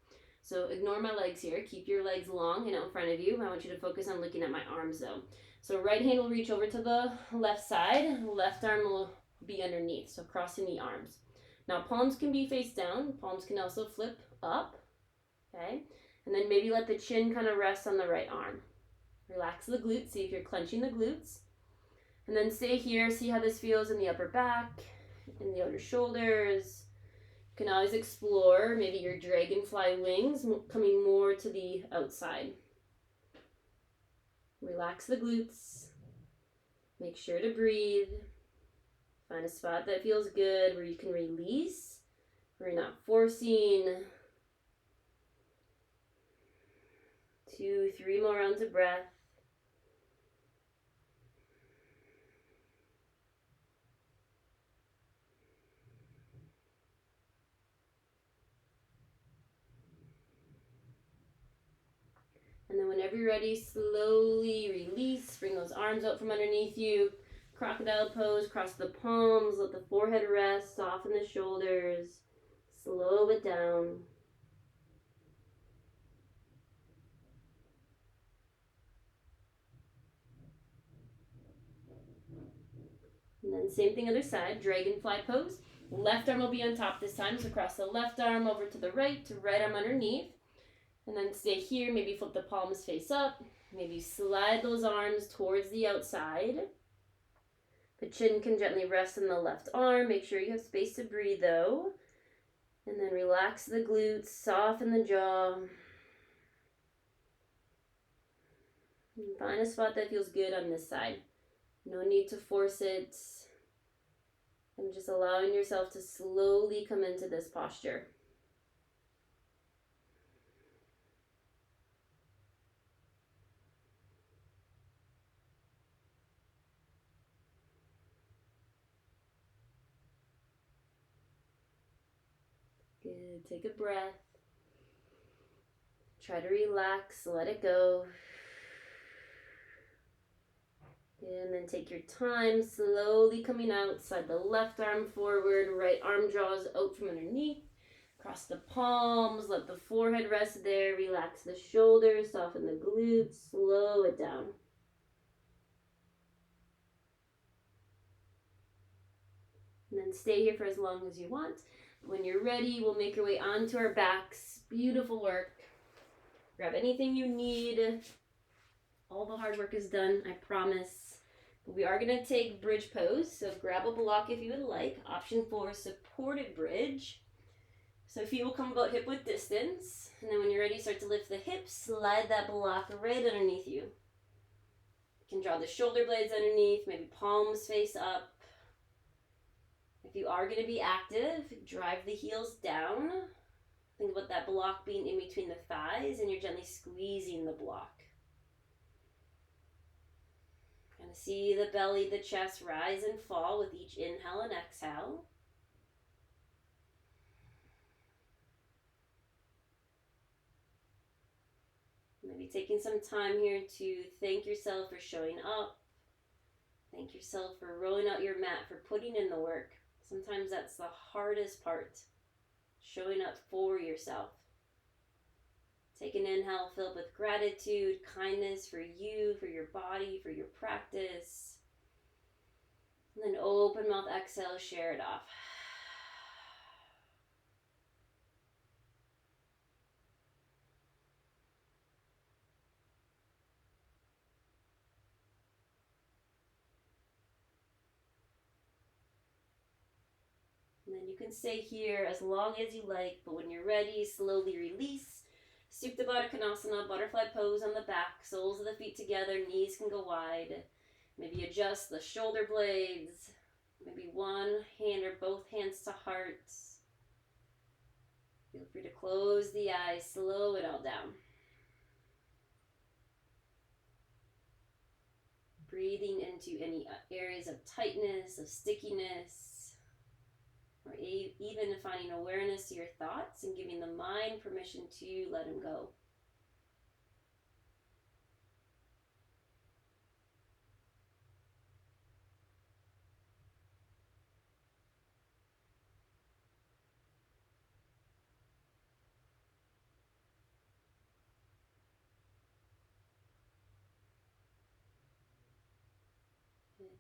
So ignore my legs here. Keep your legs long and out in front of you. I want you to focus on looking at my arms though. So right hand will reach over to the left side. Left arm will be underneath. So crossing the arms. Now palms can be face down. Palms can also flip up. Okay. And then maybe let the chin kind of rest on the right arm. Relax the glutes, see if you're clenching the glutes. And then stay here, see how this feels in the upper back, in the outer shoulders. You can always explore maybe your dragonfly wings coming more to the outside. Relax the glutes. Make sure to breathe. Find a spot that feels good where you can release, where you're not forcing. 2, 3 more rounds of breath. And then whenever you're ready, slowly release. Bring those arms out from underneath you. Crocodile pose, cross the palms, let the forehead rest, soften the shoulders. Slow it down. And then same thing other side, dragonfly pose. Left arm will be on top this time, so cross the left arm over to the right arm underneath. And then stay here, maybe flip the palms face up. Maybe slide those arms towards the outside. The chin can gently rest in the left arm. Make sure you have space to breathe though. And then relax the glutes, soften the jaw. And find a spot that feels good on this side. No need to force it. And just allowing yourself to slowly come into this posture. Good. Take a breath. Try to relax, let it go. And then take your time, slowly coming out. Slide the left arm forward, right arm draws out from underneath. Cross the palms, let the forehead rest there. Relax the shoulders, soften the glutes, slow it down. And then stay here for as long as you want. When you're ready, we'll make your way onto our backs. Beautiful work. Grab anything you need. All the hard work is done, I promise. But we are going to take bridge pose. So grab a block if you would like. Option 4, supported bridge. So feet will come about hip width distance. And then when you're ready, start to lift the hips. Slide that block right underneath you. You can draw the shoulder blades underneath. Maybe palms face up. If you are going to be active, drive the heels down. Think about that block being in between the thighs and you're gently squeezing the block. Kind of see the belly, the chest rise and fall with each inhale and exhale. Maybe taking some time here to thank yourself for showing up. Thank yourself for rolling out your mat, for putting in the work. Sometimes that's the hardest part, showing up for yourself. Take an inhale filled with gratitude, kindness for you, for your body, for your practice. And then open mouth exhale, share it off. And then you can stay here as long as you like, but when you're ready, slowly release. Supta Baddha Konasana, butterfly pose on the back, soles of the feet together, knees can go wide. Maybe adjust the shoulder blades. Maybe one hand or both hands to heart. Feel free to close the eyes, slow it all down. Breathing into any areas of tightness, of stickiness, or even finding awareness to your thoughts and giving the mind permission to let them go.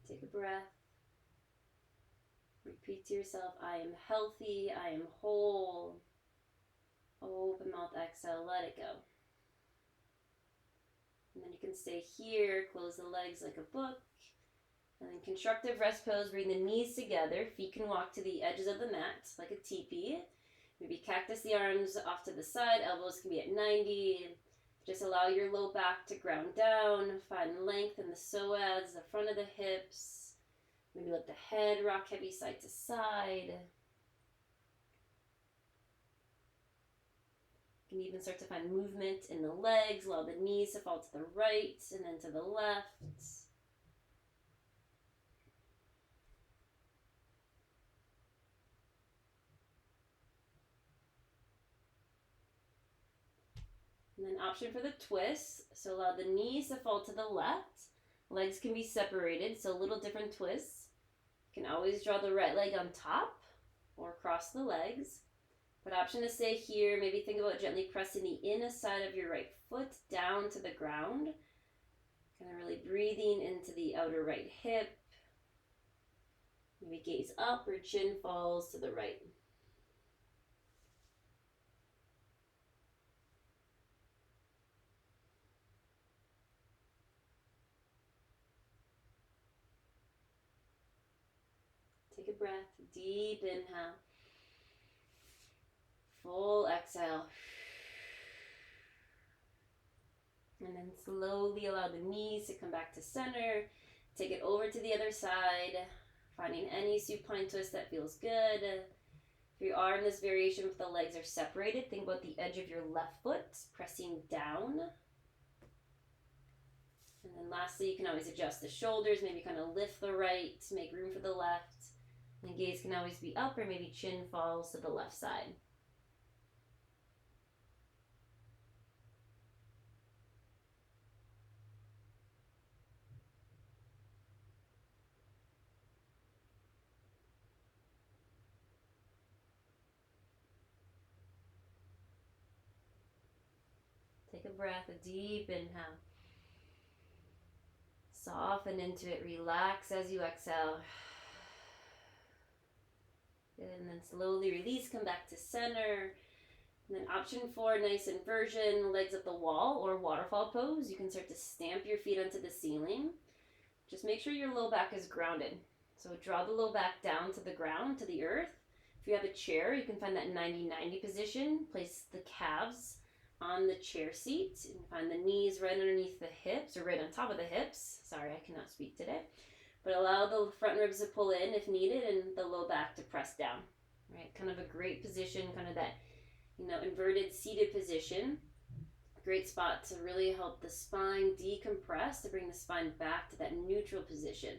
Take a breath. Repeat to yourself, I am healthy, I am whole. Open mouth, exhale, let it go. And then you can stay here, close the legs like a book. And then constructive rest pose, bring the knees together. Feet can walk to the edges of the mat like a teepee. Maybe cactus the arms off to the side. Elbows can be at 90. Just allow your low back to ground down. Find length in the psoas, the front of the hips. Maybe let the head rock heavy side to side. You can even start to find movement in the legs. Allow the knees to fall to the right and then to the left. And then option for the twist. So allow the knees to fall to the left. Legs can be separated, so a little different twists. You can always draw the right leg on top or cross the legs. But option to stay here, maybe think about gently pressing the inner side of your right foot down to the ground. Kind of really breathing into the outer right hip. Maybe gaze up or chin falls to the right. Take a breath, deep inhale. Full exhale. And then slowly allow the knees to come back to center. Take it over to the other side, finding any supine twist that feels good. If you are in this variation if the legs are separated, think about the edge of your left foot pressing down. And then lastly, you can always adjust the shoulders, maybe kind of lift the right, make room for the left. And gaze can always be up or maybe chin falls to the left side. Take a breath, a deep inhale. Soften into it, relax as you exhale. And then slowly release, come back to center. And then option 4, nice inversion, legs at the wall or waterfall pose. You can start to stamp your feet onto the ceiling. Just make sure your low back is grounded. So draw the low back down to the ground, to the earth. If you have a chair, you can find that 90-90 position. Place the calves on the chair seat and find the knees right underneath the hips or right on top of the hips. Sorry, I cannot speak today. But allow the front ribs to pull in if needed and the low back to press down. Right, kind of a great position, kind of that, inverted seated position. Great spot to really help the spine decompress, to bring the spine back to that neutral position.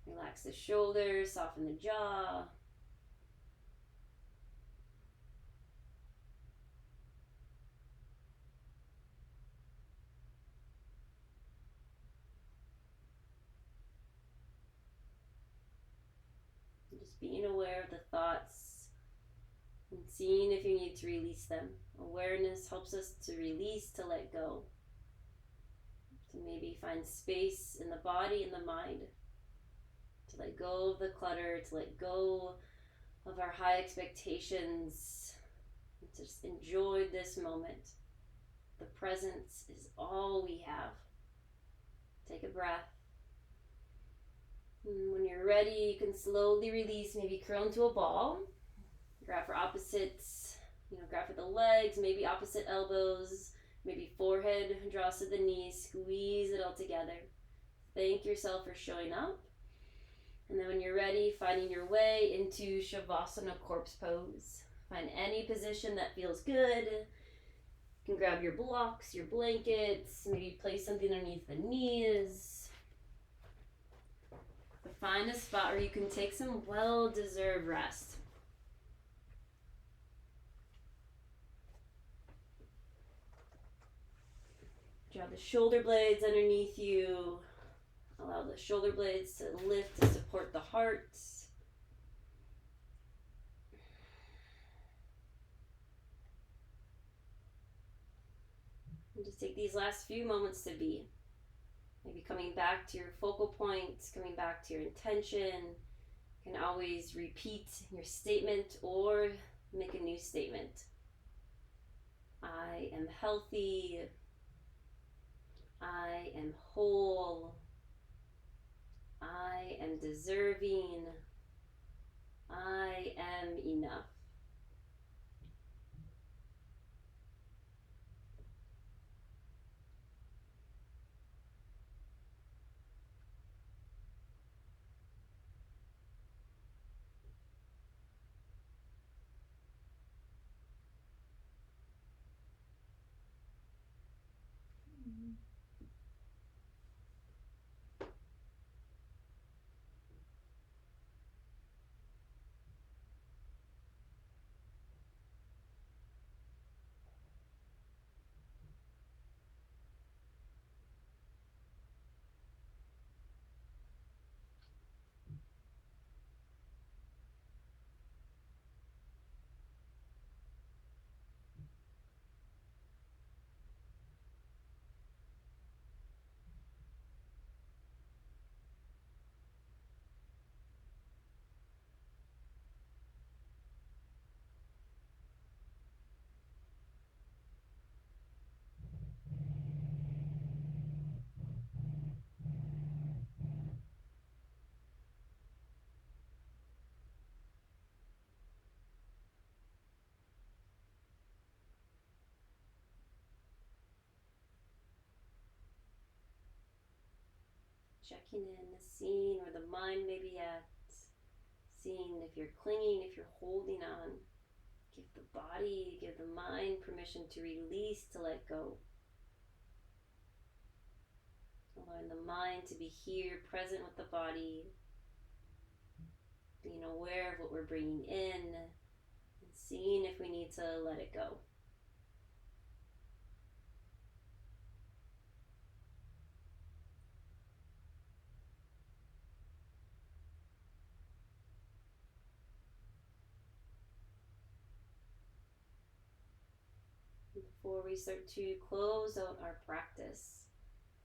Relax the shoulders, soften the jaw. Just being aware of the thoughts and seeing if you need to release them. Awareness helps us to release, to let go. To maybe find space in the body and the mind. To let go of the clutter, to let go of our high expectations. And to just enjoy this moment. The presence is all we have. Take a breath. And when you're ready, you can slowly release, maybe curl into a ball. Grab for opposites, grab for the legs, maybe opposite elbows, maybe forehead draws to the knees, squeeze it all together. Thank yourself for showing up. And then when you're ready, finding your way into Shavasana corpse pose. Find any position that feels good. You can grab your blocks, your blankets, maybe place something underneath the knees. Find a spot where you can take some well-deserved rest. Draw the shoulder blades underneath you. Allow the shoulder blades to lift to support the heart. And just take these last few moments to be. Maybe coming back to your focal points, coming back to your intention. You can always repeat your statement or make a new statement. I am healthy. I am whole. I am deserving. I am enough. Checking in, seeing where the mind may be at, seeing if you're clinging, if you're holding on. Give the body, give the mind permission to release, to let go. Allowing the mind to be here, present with the body, being aware of what we're bringing in, and seeing if we need to let it go. Before we start to close out our practice,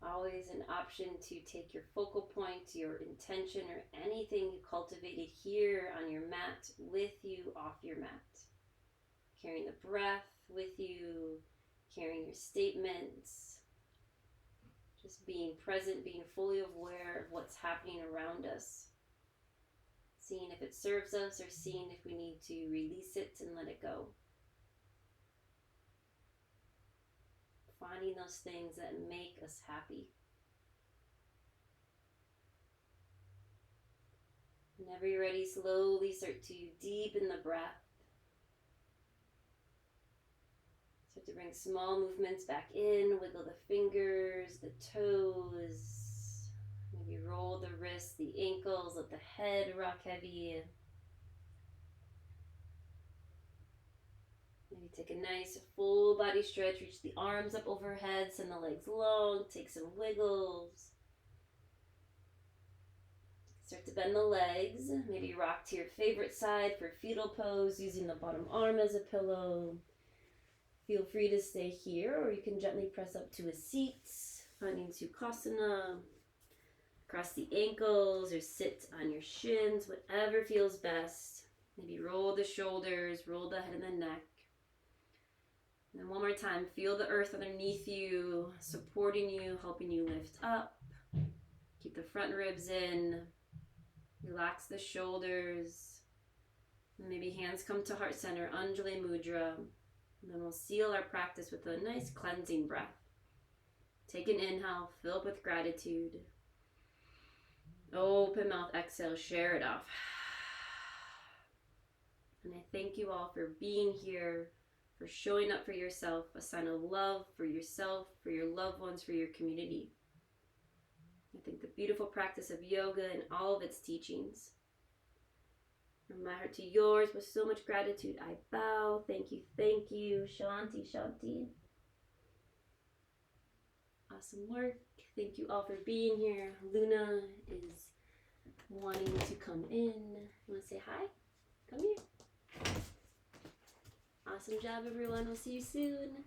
always an option to take your focal point, your intention, or anything you cultivated here on your mat with you off your mat. Carrying the breath with you, carrying your statements, just being present, being fully aware of what's happening around us. Seeing if it serves us or seeing if we need to release it and let it go. Finding those things that make us happy. Whenever you're ready, slowly start to deepen the breath. Start to bring small movements back in, wiggle the fingers, the toes. Maybe roll the wrists, the ankles, let the head rock heavy. Maybe take a nice full body stretch, reach the arms up overhead, send the legs long, take some wiggles. Start to bend the legs, maybe rock to your favorite side for fetal pose, using the bottom arm as a pillow. Feel free to stay here, or you can gently press up to a seat, finding Sukhasana. Cross the ankles or sit on your shins, whatever feels best. Maybe roll the shoulders, roll the head and the neck. And then one more time, feel the earth underneath you, supporting you, helping you lift up. Keep the front ribs in. Relax the shoulders. And maybe hands come to heart center, Anjali Mudra. And then we'll seal our practice with a nice cleansing breath. Take an inhale, fill up with gratitude. Open mouth, exhale, share it off. And I thank you all for being here, for showing up for yourself, a sign of love for yourself, for your loved ones, for your community. I think the beautiful practice of yoga and all of its teachings. From my heart to yours with so much gratitude, I bow. Thank you, thank you. Shanti, Shanti. Awesome work. Thank you all for being here. Luna is wanting to come in. You want to say hi? Come here. Awesome job, everyone. We'll see you soon.